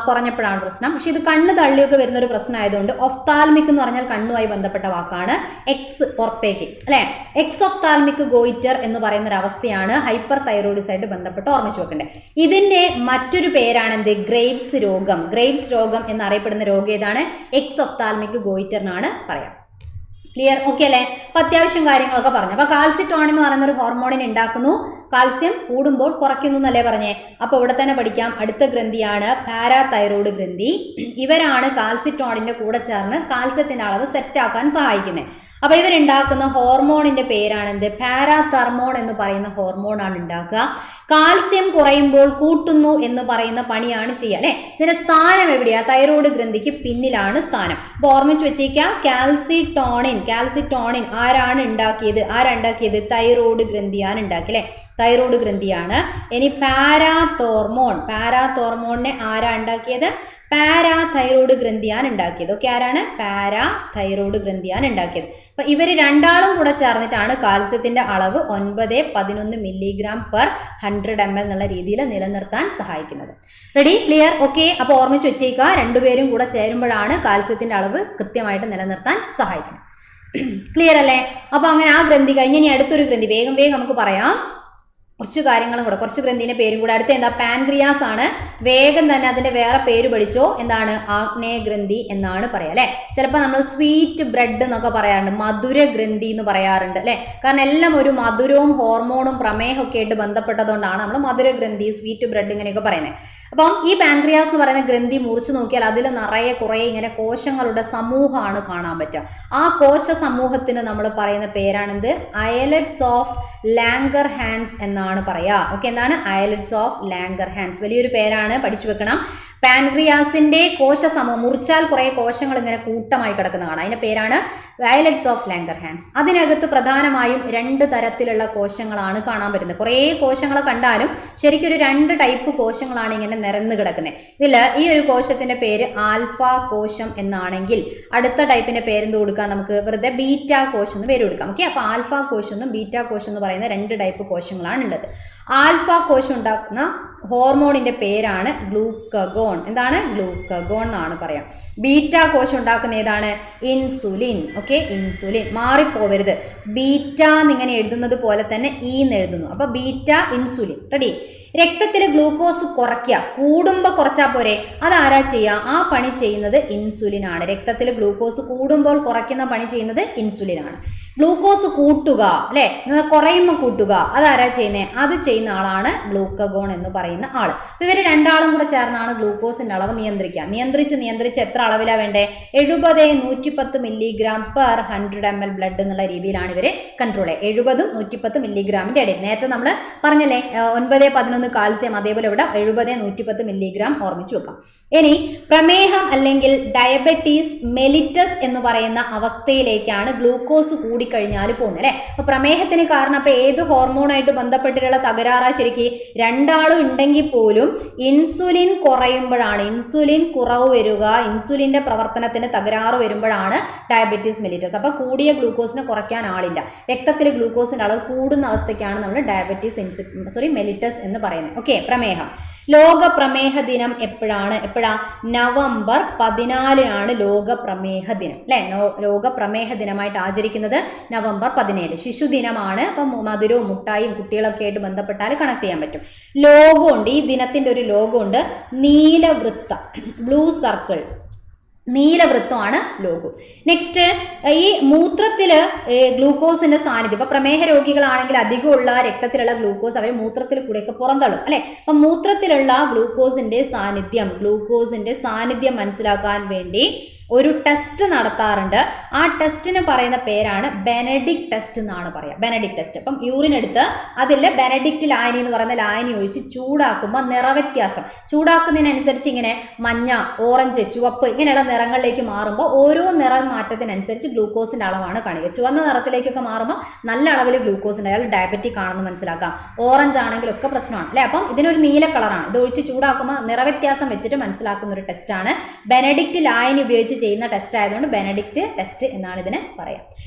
കുറഞ്ഞപ്പോഴാണ് പ്രശ്നം. പക്ഷെ ഇത് കണ്ണ് തള്ളിയൊക്കെ വരുന്ന ഒരു പ്രശ്നം ആയതുകൊണ്ട് ഒഫ്താൽമിക് എന്ന് പറഞ്ഞാൽ കണ്ണുമായി ബന്ധപ്പെട്ട വാക്കാണ്. എക്സ് പുറത്തേക്ക് അല്ലെ? എക്സ് ഒഫ്താൽമിക് ഗോയിറ്റർ എന്ന് പറയുന്ന ഒരു അവസ്ഥയാണ് ഹൈപ്പർ തൈറോയിഡിസ് ആയിട്ട് ബന്ധപ്പെട്ട് ഓർമ്മിച്ച് വെക്കേണ്ടത്. ഇതിന്റെ മറ്റൊരു പേരാണ് എന്ത്? ഗ്രേവ്സ് രോഗം എന്നറിയപ്പെടുന്ന രോഗം ഏതാണ്? എക്സ് ഒഫ്താൽമിക് ഗോയിറ്റർ എന്നാണ് പറയാം. ക്ലിയർ? ഓക്കെ അല്ലേ? അപ്പൊ അത്യാവശ്യം കാര്യങ്ങളൊക്കെ പറഞ്ഞു. അപ്പൊ കാൽസിറ്റോൺ എന്ന് പറയുന്ന ഒരു ഹോർമോണിനെ ഉണ്ടാക്കുന്നു. കാൽസ്യം കൂടുമ്പോൾ കുറയ്ക്കുന്നു എന്നല്ലേ പറഞ്ഞേ? അപ്പൊ ഇവിടെ തന്നെ പഠിക്കാം. അടുത്ത ഗ്രന്ഥിയാണ് പാരാതൈറോയ്ഡ് ഗ്രന്ഥി. ഇവരാണ് കാൽസിറ്റോണിന്റെ കൂടെ ചേർന്ന് കാൽസ്യത്തിന്റെ അളവ് സെറ്റാക്കാൻ സഹായിക്കുന്നത്. അപ്പൊ ഇവരുണ്ടാക്കുന്ന ഹോർമോണിന്റെ പേരാണ് എന്ത്? പാരാതെർമോൺ എന്ന് പറയുന്ന ഹോർമോണാണ് ഉണ്ടാക്കുക. കാൽസ്യം കുറയുമ്പോൾ കൂട്ടുന്നു എന്ന് പറയുന്ന പണിയാണ് ചെയ്യുക അല്ലെ? ഇതിന്റെ സ്ഥാനം എവിടെയാ? തൈറോയ്ഡ് ഗ്രന്ഥിക്ക് പിന്നിലാണ് സ്ഥാനം. അപ്പൊ ഓർമ്മിച്ച് വെച്ചേക്കുക, കാൽസിറ്റോണിൻ ആരാണ് ഉണ്ടാക്കിയത്? തൈറോയ്ഡ് ഗ്രന്ഥിയാണ് ഉണ്ടാക്കി അല്ലെ? തൈറോയ്ഡ് ഗ്രന്ഥിയാണ്. ഇനി പാരാതോർമോണിനെ ആരാ ഉണ്ടാക്കിയത്? പാരാതൈറോയ്ഡ് ഗ്രന്ഥിയാണ് ഉണ്ടാക്കിയത്. ഓക്കെ, ആരാണ്? പാരാതൈറോയ്ഡ് ഗ്രന്ഥിയാണ് ഉണ്ടാക്കിയത്. അപ്പൊ ഇവര് രണ്ടാളും കൂടെ ചേർന്നിട്ടാണ് കാൽസ്യത്തിന്റെ അളവ് 9-11 മില്ലിഗ്രാം പെർ 100 ml എന്നുള്ള രീതിയിൽ നിലനിർത്താൻ സഹായിക്കുന്നത്. റെഡി? ക്ലിയർ? ഓക്കെ, അപ്പൊ ഓർമ്മിച്ച് വെച്ചേക്കുക, രണ്ടുപേരും കൂടെ ചേരുമ്പോഴാണ് കാൽസ്യത്തിന്റെ അളവ് കൃത്യമായിട്ട് നിലനിർത്താൻ സഹായിക്കുന്നത്. ക്ലിയർ അല്ലേ? അപ്പൊ അങ്ങനെ ആ ഗ്രന്ഥി കഴിഞ്ഞ് ഇനി അടുത്തൊരു ഗ്രന്ഥി വേഗം നമുക്ക് പറയാം. കുറച്ച് കാര്യങ്ങളും കൂടെ, കുറച്ച് ഗ്രന്ഥിന്റെ പേരും കൂടെ. അടുത്ത എന്താ? പാൻക്രിയാസ് ആണ്. വേഗം തന്നെ അതിന്റെ വേറെ പേര് പഠിച്ചോ. എന്താണ്? ആഗ്നേയ ഗ്രന്ഥി എന്നാണ് പറയാ അല്ലെ. ചിലപ്പോൾ നമ്മൾ സ്വീറ്റ് ബ്രെഡ് എന്നൊക്കെ പറയാറുണ്ട്, മധുര ഗ്രന്ഥി എന്ന് പറയാറുണ്ട് അല്ലെ. കാരണം എല്ലാം ഒരു മധുരവും ഹോർമോണും പ്രമേഹമൊക്കെ ആയിട്ട് ബന്ധപ്പെട്ടതുകൊണ്ടാണ് നമ്മൾ മധുര ഗ്രന്ഥി, സ്വീറ്റ് ബ്രെഡ് ഇങ്ങനെയൊക്കെ പറയുന്നത്. അപ്പം ഈ പാൻക്രിയാസ് എന്ന് പറയുന്ന ഗ്രന്ഥി മുറിച്ചു നോക്കിയാൽ അതിൽ നിറയെ കുറേ ഇങ്ങനെ കോശങ്ങളുടെ സമൂഹമാണ് കാണാൻ പറ്റുക. ആ കോശ സമൂഹത്തിന് നമ്മൾ പറയുന്ന പേരാണെന്ത്? അയലറ്റ്സ് ഓഫ് ലാംഗർഹാൻസ് എന്നാണ് പറയാ. ഓക്കെ, എന്താണ്? അയലറ്റ്സ് ഓഫ് ലാംഗർഹാൻസ്. വലിയൊരു പേരാണ്, പഠിച്ചു വെക്കണം. പാൻക്രിയാസിന്റെ കോശ സമൂഹം മുറിച്ചാൽ കുറെ കോശങ്ങൾ ഇങ്ങനെ കൂട്ടമായി കിടക്കുന്ന കാണാം. അതിന്റെ പേരാണ് അയലറ്റ്സ് ഓഫ് ലാംഗർഹാൻസ്. അതിനകത്ത് പ്രധാനമായും 2 തരത്തിലുള്ള കോശങ്ങളാണ് കാണാൻ പറ്റുന്നത്. കുറേ കോശങ്ങളെ കണ്ടാലും ശരിക്കും ഒരു 2 ടൈപ്പ് കോശങ്ങളാണ് ഇങ്ങനെ നിരന്ന് കിടക്കുന്നത്. ഇതിൽ ഈ ഒരു കോശത്തിന്റെ പേര് ആൽഫ കോശം എന്നാണെങ്കിൽ അടുത്ത ടൈപ്പിന്റെ പേരെന്ത് കൊടുക്കാം? നമുക്ക് വെറുതെ ബീറ്റ കോശം എന്ന് പേര് കൊടുക്കാം. ഓക്കെ, അപ്പൊ ആൽഫ കോശം എന്നും ബീറ്റ കോശം എന്ന് പറയുന്ന 2 ടൈപ്പ് കോശങ്ങളാണ് ഉള്ളത്. ആൽഫ കോശം ഉണ്ടാക്കുന്ന ഹോർമോണിന്റെ പേരാണ് ഗ്ലൂക്കഗോൺ. എന്താണ്? ഗ്ലൂക്കഗോൺ എന്നാണ് പറയാം. ബീറ്റ കോശം ഉണ്ടാക്കുന്ന ഏതാണ്? ഇൻസുലിൻ. Okay, insulin. മാറിപ്പോവരുത്, ബീറ്റ എന്നിങ്ങനെ എഴുതുന്നത് പോലെ തന്നെ ഈ എന്ന് എഴുതുന്നു. അപ്പൊ ബീറ്റ ഇൻസുലിൻ. റെഡി? രക്തത്തിൽ ഗ്ലൂക്കോസ് കുറയ്ക്കുക, കൂടുമ്പോൾ കുറച്ചാൽ പോരെ? അതാരാ ചെയ്യുക? ആ പണി ചെയ്യുന്നത് ഇൻസുലിൻ ആണ്. രക്തത്തിൽ ഗ്ലൂക്കോസ് കൂടുമ്പോൾ കുറയ്ക്കുന്ന പണി ചെയ്യുന്നത് ഇൻസുലിൻ ആണ്. ഗ്ലൂക്കോസ് കൂട്ടുക അല്ലെ, കുറയുമ്പോൾ കൂട്ടുക, അതാരാ ചെയ്യുന്നത്? അത് ചെയ്യുന്ന ആളാണ് ഗ്ലൂക്കഗോൺ എന്ന് പറയുന്ന ആള്. ഇവര് 2 ആളും കൂടെ ചേർന്നാണ് ഗ്ലൂക്കോസിന്റെ അളവ് നിയന്ത്രിക്കുക. നിയന്ത്രിച്ച് എത്ര അളവിലാണ് വേണ്ടേ? 70-110 മില്ലിഗ്രാം പെർ 100 ml ബ്ലഡ് എന്നുള്ള രീതിയിലാണ് ഇവര് കൺട്രോൾ ചെയ്യുക. 70-110 മില്ലിഗ്രാമിന്റെ ഇടയിൽ. നേരത്തെ നമ്മൾ പറഞ്ഞല്ലേ 9-11 കാൽസ്യം, അതേപോലെ ഇവിടെ 70-110 മില്ലിഗ്രാം ഓർമ്മിച്ചു വെക്കാം. ഇനി പ്രമേഹം അല്ലെങ്കിൽ ഡയബറ്റീസ് മെലിറ്റസ് എന്ന് പറയുന്ന അവസ്ഥയിലേക്കാണ് ഗ്ലൂക്കോസ് കൂടിക്കഴിഞ്ഞാൽ പോകുന്നത് അല്ലെ. അപ്പൊ പ്രമേഹത്തിന് കാരണം അപ്പൊ ഏത് ഹോർമോണായിട്ട് ബന്ധപ്പെട്ടിട്ടുള്ള തകരാറാ? ശരിക്കും 2 ആളും ഉണ്ടെങ്കിൽ പോലും ഇൻസുലിൻ കുറയുമ്പോഴാണ്, ഇൻസുലിൻ കുറവ് വരിക, ഇൻസുലിന്റെ പ്രവർത്തനത്തിന് തകരാറ് വരുമ്പോഴാണ് ഡയബറ്റീസ് മെലിറ്റസ്. അപ്പൊ കൂടിയ ഗ്ലൂക്കോസിനെ കുറയ്ക്കാൻ ആളില്ല. രക്തത്തിൽ ഗ്ലൂക്കോസിന്റെ അളവ് കൂടുന്ന അവസ്ഥയ്ക്കാണ് നമ്മൾ ഡയബറ്റീസ് മെലിറ്റസ് എന്ന് പറയുന്നത്. ഓക്കെ, പ്രമേഹം. ലോക പ്രമേഹ ദിനം എപ്പോഴാണ്? നവംബർ 14-നാണ് ലോക പ്രമേഹ ദിനം അല്ലെ. ലോക പ്രമേഹ ദിനമായിട്ട് ആചരിക്കുന്നത് നവംബർ 17. ശിശുദിനമാണ്. അപ്പം മധുരവും മുട്ടായും കുട്ടികളൊക്കെ ആയിട്ട് ബന്ധപ്പെട്ടാൽ കണക്ട് ചെയ്യാൻ പറ്റും. ലോഗോ ഉണ്ട്, ഈ ദിനത്തിന്റെ ഒരു ലോഗോ ഉണ്ട്, നീലവൃത്തം, ബ്ലൂ സർക്കിൾ, നീലവൃത്തമാണ് ലോഗോ. നെക്സ്റ്റ്, ഈ മൂത്രത്തില് ഗ്ലൂക്കോസിന്റെ സാന്നിധ്യം. ഇപ്പൊ പ്രമേഹ രോഗികളാണെങ്കിൽ അധികമുള്ള രക്തത്തിലുള്ള ഗ്ലൂക്കോസ് അവർ മൂത്രത്തിൽ കൂടെയൊക്കെ പുറന്തള്ളും അല്ലെ. അപ്പൊ മൂത്രത്തിലുള്ള ഗ്ലൂക്കോസിന്റെ സാന്നിധ്യം മനസ്സിലാക്കാൻ വേണ്ടി ഒരു ടെസ്റ്റ് നടത്താറുണ്ട്. ആ ടെസ്റ്റിന് പറയുന്ന പേരാണ് ബെനഡിക്ട് ടെസ്റ്റ് എന്നാണ് പറയാം. Benedict test. അപ്പം യൂറിൻ എടുത്ത് അതിൽ ബെനഡിക്ട് ലായനി എന്ന് പറയുന്ന ലായനി ഒഴിച്ച് ചൂടാക്കുമ്പോൾ നിറവ്യത്യാസം, ചൂടാക്കുന്നതിനനുസരിച്ച് ഇങ്ങനെ മഞ്ഞ, ഓറഞ്ച്, ചുവപ്പ് ഇങ്ങനെയുള്ള നിറങ്ങളിലേക്ക് മാറുമ്പോൾ ഓരോ നിറം മാറ്റത്തിനനുസരിച്ച് ഗ്ലൂക്കോസിന്റെ അളവാണ് കാണിക്കുക. ചുവന്ന നിറത്തിലേക്കൊക്കെ മാറുമ്പോൾ നല്ല അളവിൽ ഗ്ലൂക്കോസ് ഉണ്ട്, അയാൾ ഡയബറ്റിക് ആണെന്ന് മനസ്സിലാക്കാം. ഓറഞ്ച് ആണെങ്കിലൊക്കെ പ്രശ്നമാണ് അല്ലെ. അപ്പം ഇതിനൊരു നീല കളറാണ്. ഇത് ഒഴിച്ച് ചൂടാക്കുമ്പോൾ നിറവ്യത്യാസം വെച്ചിട്ട് മനസ്സിലാക്കുന്ന ഒരു ടെസ്റ്റാണ്. ബെനഡിക്ട് ലായനി ഉപയോഗിച്ച് ചെയ്യുന്ന ടെസ്റ്റ് ആയതുകൊണ്ട് ബെനഡിക്ട് ടെസ്റ്റ് എന്നാണ് ഇതിന് പറയാം.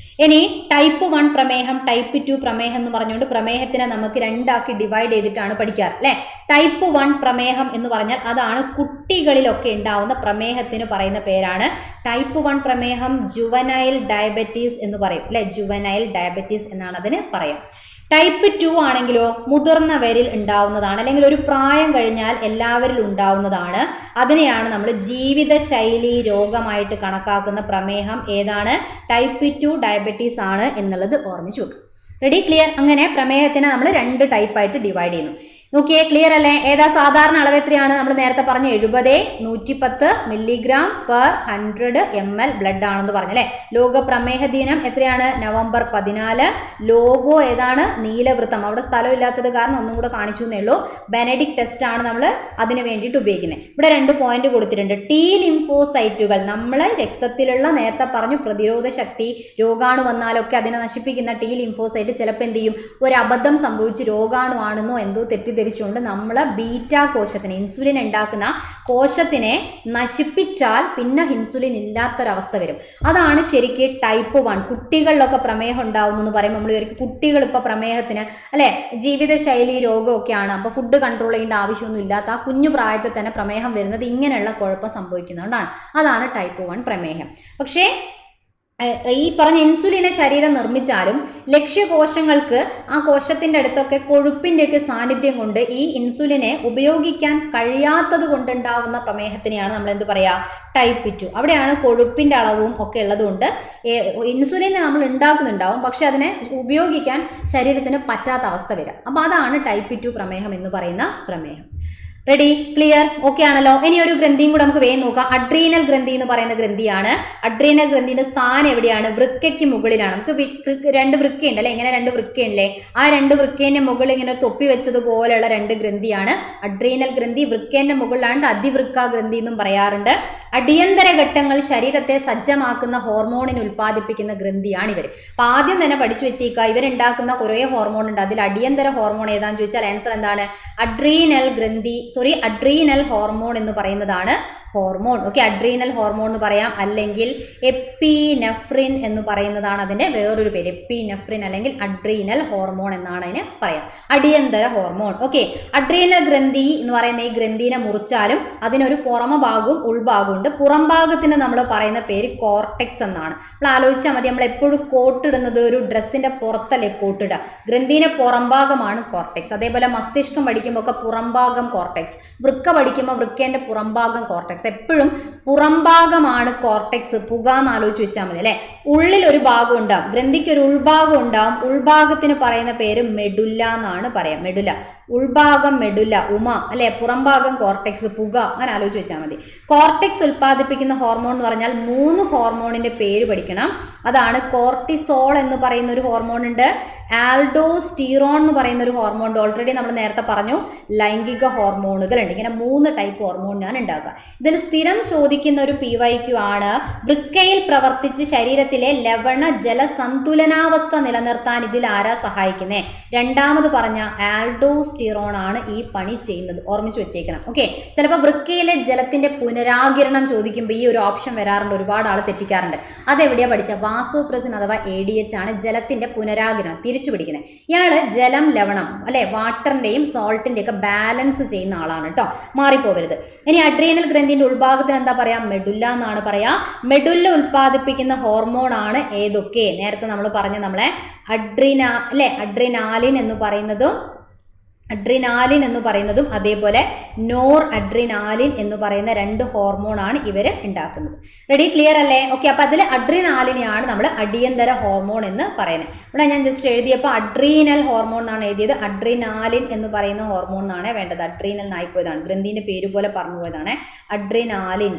ഇനി ടൈപ്പ് 1 പ്രമേഹം, ടൈപ്പ് 2 പ്രമേഹം എന്ന് പറഞ്ഞുകൊണ്ട് പ്രമേഹത്തിനെ നമുക്ക് 2 ആക്കി ഡിവൈഡ് ചെയ്തിട്ടാണ് പഠിക്കാറ് അല്ലെ. ടൈപ്പ് 1 പ്രമേഹം എന്ന് പറഞ്ഞാൽ അതാണ് കുട്ടികളിലൊക്കെ ഉണ്ടാവുന്ന പ്രമേഹത്തിന് പറയുന്ന പേരാണ് ടൈപ്പ് 1 പ്രമേഹം. ജുവനൈൽ ഡയബറ്റീസ് എന്ന് പറയും അല്ലെ. ജുവനൈൽ ഡയബറ്റീസ് എന്നാണ് അതിന് പറയാം. ടൈപ്പ് 2 ആണെങ്കിലോ മുതിർന്നവരിൽ ഉണ്ടാവുന്നതാണ്, അല്ലെങ്കിൽ ഒരു പ്രായം കഴിഞ്ഞാൽ എല്ലാവരിലും ഉണ്ടാവുന്നതാണ്. അതിനെയാണ് നമ്മൾ ജീവിതശൈലി രോഗമായിട്ട് കണക്കാക്കുന്ന പ്രമേഹം ഏതാണ്? ടൈപ്പ് 2 ഡയബറ്റീസ് ആണ് എന്നുള്ളത് ഓർമ്മിച്ചു വെക്കും. റെഡി? ക്ലിയർ? അങ്ങനെ പ്രമേഹത്തിനെ നമ്മൾ 2 ടൈപ്പായിട്ട് ഡിവൈഡ് ചെയ്യുന്നു. നോക്കിയേ, ക്ലിയർ അല്ലേ? ഏതാ സാധാരണ അളവ് എത്രയാണ്? നമ്മൾ നേരത്തെ പറഞ്ഞ 70-110 മില്ലിഗ്രാം പെർ 100 ml ബ്ലഡ് ആണെന്ന് പറഞ്ഞല്ലേ. ലോക പ്രമേഹ ദിനം എത്രയാണ്? നവംബർ 14. ലോഗോ ഏതാണ്? നീലവൃത്തം. അവിടെ സ്ഥലമില്ലാത്തത് കാരണം ഒന്നും കൂടെ കാണിച്ചു എന്നേ ഉള്ളൂ. ബെനഡിക്ട് ടെസ്റ്റ് ആണ് നമ്മൾ അതിന് വേണ്ടിയിട്ട് ഉപയോഗിക്കുന്നത്. ഇവിടെ 2 പോയിന്റ് കൊടുത്തിട്ടുണ്ട്. ടി ലിംഫോസൈറ്റുകൾ, നമ്മളെ രക്തത്തിലുള്ള നേരത്തെ പറഞ്ഞു പ്രതിരോധ ശക്തി, രോഗാണു വന്നാലൊക്കെ അതിനെ നശിപ്പിക്കുന്ന ടി ലിംഫോസൈറ്റ് ചിലപ്പോൾ എന്ത് ചെയ്യും? ഒരു അബദ്ധം സംഭവിച്ച് രോഗാണു ആണെന്നോ എന്തോ തെറ്റിദ്ധരിച്ചുകൊണ്ട് നമ്മളെ ബീറ്റ കോശത്തിനെ, ഇൻസുലിൻ ഉണ്ടാക്കുന്ന കോശത്തിനെ നശിപ്പിച്ചാൽ പിന്നെ ഇൻസുലിൻ ഇല്ലാത്തൊരവസ്ഥ വരും. അതാണ് ശരിക്കും ടൈപ്പ് 1. കുട്ടികളിലൊക്കെ പ്രമേഹം ഉണ്ടാവുന്നു എന്ന് പറയുമ്പോൾ നമ്മൾ വിചാരിക്കും കുട്ടികൾ ഇപ്പോൾ പ്രമേഹത്തിന് അല്ലെ ജീവിതശൈലി രോഗമൊക്കെയാണ്, അപ്പോൾ ഫുഡ് കൺട്രോൾ ചെയ്യേണ്ട ആവശ്യമൊന്നും ഇല്ലാത്ത ആ കുഞ്ഞു പ്രായത്തിൽ തന്നെ പ്രമേഹം വരുന്നത് ഇങ്ങനെയുള്ള കുഴപ്പം സംഭവിക്കുന്നതുകൊണ്ടാണ്. അതാണ് ടൈപ്പ് 1 പ്രമേഹം. പക്ഷേ ഈ പറഞ്ഞ ഇൻസുലിനെ ശരീരം നിർമ്മിച്ചാലും ലക്ഷ്യകോശങ്ങൾക്ക് ആ കോശത്തിന്റെ അടുത്തൊക്കെ കൊഴുപ്പിന്റെയൊക്കെ സാന്നിധ്യം കൊണ്ട് ഈ ഇൻസുലിനെ ഉപയോഗിക്കാൻ കഴിയാത്തത് കൊണ്ടുണ്ടാവുന്ന പ്രമേഹത്തിനെയാണ് നമ്മൾ എന്ത് പറയാ, ടൈപ്പ് 2. അവിടെയാണ് കൊഴുപ്പിന്റെ അളവും ഒക്കെ ഉള്ളതുകൊണ്ട് ഇൻസുലിനെ നമ്മൾ ഉണ്ടാക്കുന്നുണ്ടാവും, പക്ഷെ അതിനെ ഉപയോഗിക്കാൻ ശരീരത്തിന് പറ്റാത്ത അവസ്ഥ വരാം. അപ്പൊ അതാണ് ടൈപ്പ് 2 പ്രമേഹം എന്ന് പറയുന്ന പ്രമേഹം. റെഡി, ക്ലിയർ, ഓക്കെ ആണല്ലോ. ഇനി ഒരു ഗ്രന്ഥിയും കൂടെ നമുക്ക് വേഗം നോക്കാം. അഡ്രീനൽ ഗ്രന്ഥി എന്ന് പറയുന്ന ഗ്രന്ഥിയാണ്. അഡ്രീനൽ ഗ്രന്ഥിന്റെ സ്ഥാനം എവിടെയാണ്? വൃക്കയ്ക്ക് മുകളിലാണ്. നമുക്ക് രണ്ട് വൃക്കയുണ്ട് അല്ലെ, ഇങ്ങനെ രണ്ട് വൃക്കയുണ്ടല്ലേ, ആ രണ്ട് വൃക്കേന്റെ മുകളിൽ ഇങ്ങനെ തൊപ്പി വെച്ചതുപോലെയുള്ള രണ്ട് ഗ്രന്ഥിയാണ് അഡ്രീനൽ ഗ്രന്ഥി. വൃക്കേന്റെ മുകളിലാണ് അതിവൃക്ക ഗ്രന്ഥി എന്നും പറയാറുണ്ട്. അടിയന്തര ഘട്ടങ്ങൾ ശരീരത്തെ സജ്ജമാക്കുന്ന ഹോർമോണിന് ഉൽപ്പാദിപ്പിക്കുന്ന ഗ്രന്ഥിയാണ് ഇവർ. അപ്പൊ ആദ്യം തന്നെ പഠിച്ചു വെച്ചേക്കുക, ഇവരുണ്ടാക്കുന്ന കുറേ ഹോർമോൺ ഉണ്ട്. അതിൽ അടിയന്തര ഹോർമോൺ ഏതാന്ന് ചോദിച്ചാൽ ആൻസർ എന്താണ്? അഡ്രീനൽ ഹോർമോൺ എന്ന് പറയുന്നതാണ് ഹോർമോൺ. ഓക്കെ, അഡ്രീനൽ ഹോർമോൺ എന്ന് പറയാം, അല്ലെങ്കിൽ എപ്പിനെഫ്രിൻ എന്ന് പറയുന്നതാണ് അതിന്റെ വേറൊരു പേര്. എപ്പിനെഫ്രിൻ അല്ലെങ്കിൽ അഡ്രീനൽ ഹോർമോൺ എന്നാണ് അതിന് പറയാം, അടിയന്തര ഹോർമോൺ. ഓക്കെ, അഡ്രീനൽ ഗ്രന്ഥി എന്ന് പറയുന്ന ഈ ഗ്രന്ഥിനെ മുറിച്ചാലും അതിനൊരു പുറമ ഭാഗവും ഉൾഭാഗവും ഉണ്ട്. പുറം ഭാഗത്തിന് നമ്മൾ പറയുന്ന പേര് കോർട്ടെക്സ് എന്നാണ്. നമ്മൾ ആലോചിച്ചാൽ മതി, നമ്മൾ എപ്പോഴും കോട്ടിടുന്നത് ഒരു ഡ്രസ്സിന്റെ പുറത്തല്ലേ കോട്ടിടുക. ഗ്രന്ഥിന്റെ പുറംഭാഗമാണ് കോർട്ടെക്സ്. അതേപോലെ മസ്തിഷ്കം പഠിക്കുമ്പോൾ ഒക്കെ പുറംഭാഗം കോർട്ടെക്സ്, വൃക്ക പഠിക്കുമ്പോൾ വൃക്കേന്റെ പുറംഭാഗം കോർട്ടെക്സ്. എപ്പോഴും പുറംഭാഗമാണ് കോർട്ടെക്സ്. പുക എന്ന് ആലോചിച്ച് വെച്ചാൽ മതി അല്ലെ. ഉള്ളിൽ ഒരു ഭാഗം ഉണ്ടാവും, ഗ്രന്ഥിക്ക് ഒരു ഉൾഭാഗം ഉണ്ടാവും. ഉൾഭാഗത്തിന് പറയുന്ന പേര് മെഡുല്ല എന്നാണ് പറയാം. മെഡുല്ല, ഉൾഭാഗം മെഡുല്ല, ഉമ അല്ലെ. പുറംഭാഗം കോർട്ടെക്സ്, പുക, അങ്ങനെ ആലോചിച്ച് വെച്ചാൽ മതി. കോർട്ടെക്സ് ഉൽപ്പാദിപ്പിക്കുന്ന ഹോർമോൺ എന്ന് പറഞ്ഞാൽ 3 ഹോർമോണിന്റെ പേര് പഠിക്കണം. അതാണ് കോർട്ടിസോൾ എന്ന് പറയുന്ന ഒരു ഹോർമോൺ ഉണ്ട്, ആൽഡോസ്റ്റീറോൺ എന്ന് പറയുന്ന ഒരു ഹോർമോൺ ഉണ്ട്. ഓൾറെഡി നമ്മൾ നേരത്തെ പറഞ്ഞു ലൈംഗിക ഹോർമോണുകൾ ഉണ്ട്. ഇങ്ങനെ 3 ടൈപ്പ് ഹോർമോണിനാണ് ഉണ്ടാക്കുക. ഇതിൽ സ്ഥിരം ചോദിക്കുന്ന ഒരു PYQ ആണ്, വൃക്കയിൽ പ്രവർത്തിച്ച് ശരീരത്തിലെ ലവണ ജല സന്തുലനാവസ്ഥ നിലനിർത്താൻ ഇതിൽ ആരാ സഹായിക്കുന്നേ? രണ്ടാമത് പറഞ്ഞ ആൽഡോസ്റ്റീറോൺ ആണ് ഈ പണി ചെയ്യുന്നത്. ഓർമ്മിച്ച് വെച്ചേക്കണം. ഓക്കെ, ചിലപ്പോൾ വൃക്കയിലെ ജലത്തിന്റെ പുനരാകിരണം ചോദിക്കുമ്പോൾ ഈ ഒരു ഓപ്ഷൻ വരാറുണ്ട്, ഒരുപാട് ആൾ തെറ്റിക്കാറുണ്ട്. അതെവിടെയാ പഠിച്ച? വാസോപ്രസിൻ അഥവാ ADH ആണ് ജലത്തിന്റെ പുനരാകിരണം തിരിച്ചു പിടിക്കുന്നത്. ഇയാള് ജലം ലവണം അല്ലെ, വാട്ടറിന്റെയും സോൾട്ടിന്റെ ഒക്കെ ബാലൻസ് ചെയ്യുന്ന ആളാണ് കേട്ടോ, മാറിപ്പോവരുത്. ഇനി അഡ്രീനൽ ഗ്രന്ഥിന്റെ ഉൾഭാഗത്തിന് എന്താ പറയാ? മെഡുല്ല എന്നാണ് പറയാ. മെഡുല്ല ഉൽപ്പാദിപ്പിക്കുന്ന ഹോർമോൺ ആണ് ഏതൊക്കെ? നേരത്തെ നമ്മൾ പറഞ്ഞ നമ്മളെ അഡ്രിനാലിൻ എന്ന് പറയുന്നതും അതേപോലെ നോർ അഡ്രിനാലിൻ എന്ന് പറയുന്ന 2 ഹോർമോൺ ആണ് ഇവര് ഉണ്ടാക്കുന്നത്. റെഡി, ക്ലിയർ അല്ലേ? ഓക്കെ, അപ്പൊ അതിൽ അഡ്രിനാലിനെയാണ് നമ്മൾ അടിയന്തര ഹോർമോൺ എന്ന് പറയുന്നത്. ഇവിടെ ഞാൻ ജസ്റ്റ് എഴുതിയപ്പോൾ അഡ്രീനൽ ഹോർമോൺ എന്നാണ് എഴുതിയത്. അഡ്രിനാലിൻ എന്ന് പറയുന്ന ഹോർമോൺ എന്നാണ് വേണ്ടത്. അഡ്രീനൽ എന്നായിപ്പോയതാണ്, ഗ്രന്ഥിന്റെ പേര് പോലെ പറഞ്ഞു പോയതാണ്. അഡ്രിനാലിൻ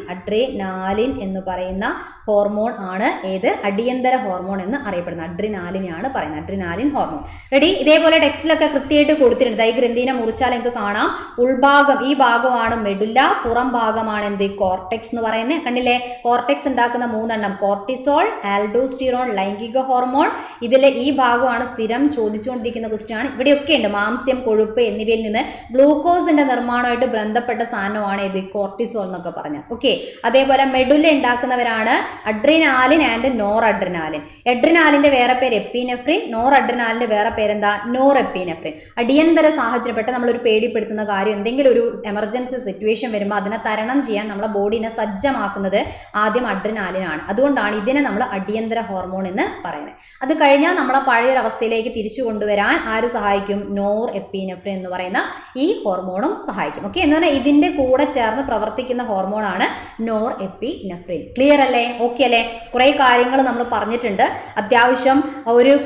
എന്ന് പറയുന്ന ഹോർമോൺ ആണ് ഏത്? അടിയന്തര ഹോർമോൺ എന്ന് അറിയപ്പെടുന്നത്. അഡ്രിനാലിനെയാണ് പറയുന്നത്, അഡ്രിനാലിൻ ഹോർമോൺ. റെഡി, ഇതേപോലെ ടെക്സ്റ്റിലൊക്കെ കൃത്യമായിട്ട് കൊടുത്തിട്ടുണ്ട്. ഗ്രന്ഥിനെ മുറിച്ചാൽ നിങ്ങൾക്ക് കാണാം, ഉൾഭാഗം ഈ ഭാഗമാണ് മെഡുല്ല, പുറം ഭാഗമാണ് എന്ത്? കോർട്ടെക്സ് എന്ന് പറയുന്നത്. കണ്ടില്ലേ, കോർട്ടെക്സ് ഉണ്ടാക്കുന്ന 3 എണ്ണം: കോർട്ടിസോൾ, ആൽഡോസ്റ്റീറോൺ, ലൈംഗിക ഹോർമോൺ. ഇതിലെ ഈ ഭാഗമാണ് സ്ഥിരം ചോദിച്ചുകൊണ്ടിരിക്കുന്ന ക്വസ്റ്റ്യൻ ആണ്. ഇവിടെയൊക്കെ ഉണ്ട് മാംസ്യം, കൊഴുപ്പ് എന്നിവയിൽ നിന്ന് ഗ്ലൂക്കോസിന്റെ നിർമ്മാണമായിട്ട് ബന്ധപ്പെട്ട സാധനമാണ് ഇത് കോർട്ടിസോൾ എന്നൊക്കെ പറഞ്ഞാൽ. ഓക്കെ, അതേപോലെ മെഡുല്ല ഉണ്ടാക്കുന്നവരാണ് അഡ്രിനാലിൻ ആൻഡ് നോർ അഡ്രിനാലിൻ. അഡ്രിനാലിന്റെ വേറെ പേര് എപ്പിനെഫ്രിൻ, നോർ അഡ്രിനാലിന്റെ വേറെ പേരെന്താ? Norepinephrine. അടിയന്തര സാഹചര്യപ്പെട്ട് നമ്മളൊരു പേടിപ്പെടുത്തുന്ന കാര്യം, എന്തെങ്കിലും ഒരു എമർജൻസി സിറ്റുവേഷൻ വരുമ്പോൾ അതിനെ തരണം ചെയ്യാൻ നമ്മളെ ബോഡീനെ സജ്ജമാക്കുന്നത് ആദ്യം അഡ്രിനാലിനാണ്. അതുകൊണ്ടാണ് ഇതിനെ നമ്മൾ അടിയന്തര ഹോർമോൺ എന്ന് പറയുന്നത്. അത് കഴിഞ്ഞാൽ നമ്മളെ പഴയൊരവസ്ഥയിലേക്ക് തിരിച്ചു കൊണ്ടുവരാൻ ആര് സഹായിക്കും? നോർ എപ്പിനെഫ്രിൻ എന്ന് പറയുന്ന ഈ ഹോർമോണും സഹായിക്കും. ഓക്കെ, എന്ന് പറഞ്ഞാൽ ഇതിന്റെ കൂടെ ചേർന്ന് പ്രവർത്തിക്കുന്ന ഹോർമോൺ ആണ് നോർ എപ്പിനെഫ്രിൻ. ക്ലിയർ അല്ലേ? ഓക്കെ അല്ലേ? കുറെ കാര്യങ്ങൾ നമ്മൾ പറഞ്ഞിട്ടുണ്ട്. അത്യാവശ്യം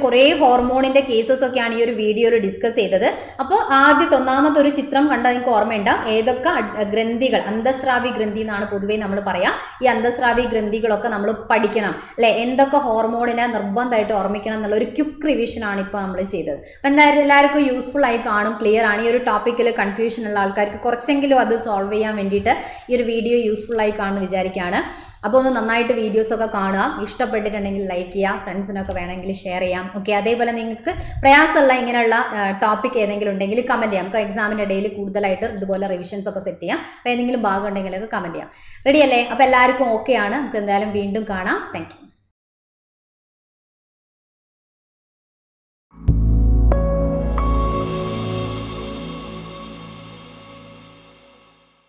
കുറേ ഹോർമോണിന്റെ കേസസ് ഒക്കെയാണ് ഈ ഒരു വീഡിയോയിൽ ഡിസ്കസ് ചെയ്തത്. അപ്പോൾ ഒന്നാമത്തെ ഒരു ചിത്രം കണ്ടാൽ നിങ്ങൾക്ക് ഓർമ്മയുണ്ടാവും ഏതൊക്കെ ഗ്രന്ഥികൾ, അന്തസ്രാവി ഗ്രന്ഥി എന്നാണ് പൊതുവേ നമ്മൾ പറയാം. ഈ അന്തസ്രാവി ഗ്രന്ഥികളൊക്കെ നമ്മൾ പഠിക്കണം അല്ലെ, എന്തൊക്കെ ഹോർമോണിനെ നിർബന്ധമായിട്ട് ഓർമ്മിക്കണം എന്നുള്ള ഒരു ക്വിക്ക് റിവിഷൻ ആണ് ഇപ്പോൾ നമ്മൾ ചെയ്തത്. അപ്പം എന്തായാലും എല്ലാവർക്കും യൂസ്ഫുൾ ആയി കാണും, ക്ലിയർ ആണ്. ഈ ഒരു ടോപ്പിക്കിൽ കൺഫ്യൂഷൻ ഉള്ള ആൾക്കാർക്ക് കുറച്ചെങ്കിലും അത് സോൾവ് ചെയ്യാൻ വേണ്ടിയിട്ട് ഈ ഒരു വീഡിയോ യൂസ്ഫുൾ ആയി കാണുമെന്ന് വിചാരിക്കുകയാണ്. അപ്പോൾ ഒന്ന് നന്നായിട്ട് വീഡിയോസൊക്കെ കാണുക, ഇഷ്ടപ്പെട്ടിട്ടുണ്ടെങ്കിൽ ലൈക്ക് ചെയ്യുക, ഫ്രണ്ട്സിനൊക്കെ വേണമെങ്കിൽ ഷെയർ ചെയ്യാം. ഓക്കെ, അതേപോലെ നിങ്ങൾക്ക് പ്രയാസമുള്ള ഇങ്ങനെയുള്ള ടോപ്പിക് ഏതെങ്കിലും ഉണ്ടെങ്കിൽ കമൻറ്റ് ചെയ്യാം. നമുക്ക് എക്സാമിൻ്റെ ഇടയിൽ കൂടുതലായിട്ട് ഇതുപോലെ റിവിഷൻസ് ഒക്കെ സെറ്റ് ചെയ്യാം. അപ്പോൾ ഏതെങ്കിലും ഭാഗം ഉണ്ടെങ്കിലൊക്കെ കമൻറ്റ് ചെയ്യാം. റെഡി അല്ലേ? അപ്പോൾ എല്ലാവർക്കും ഓക്കെയാണ്. നമുക്ക് എന്തായാലും വീണ്ടും കാണാം. Thank you.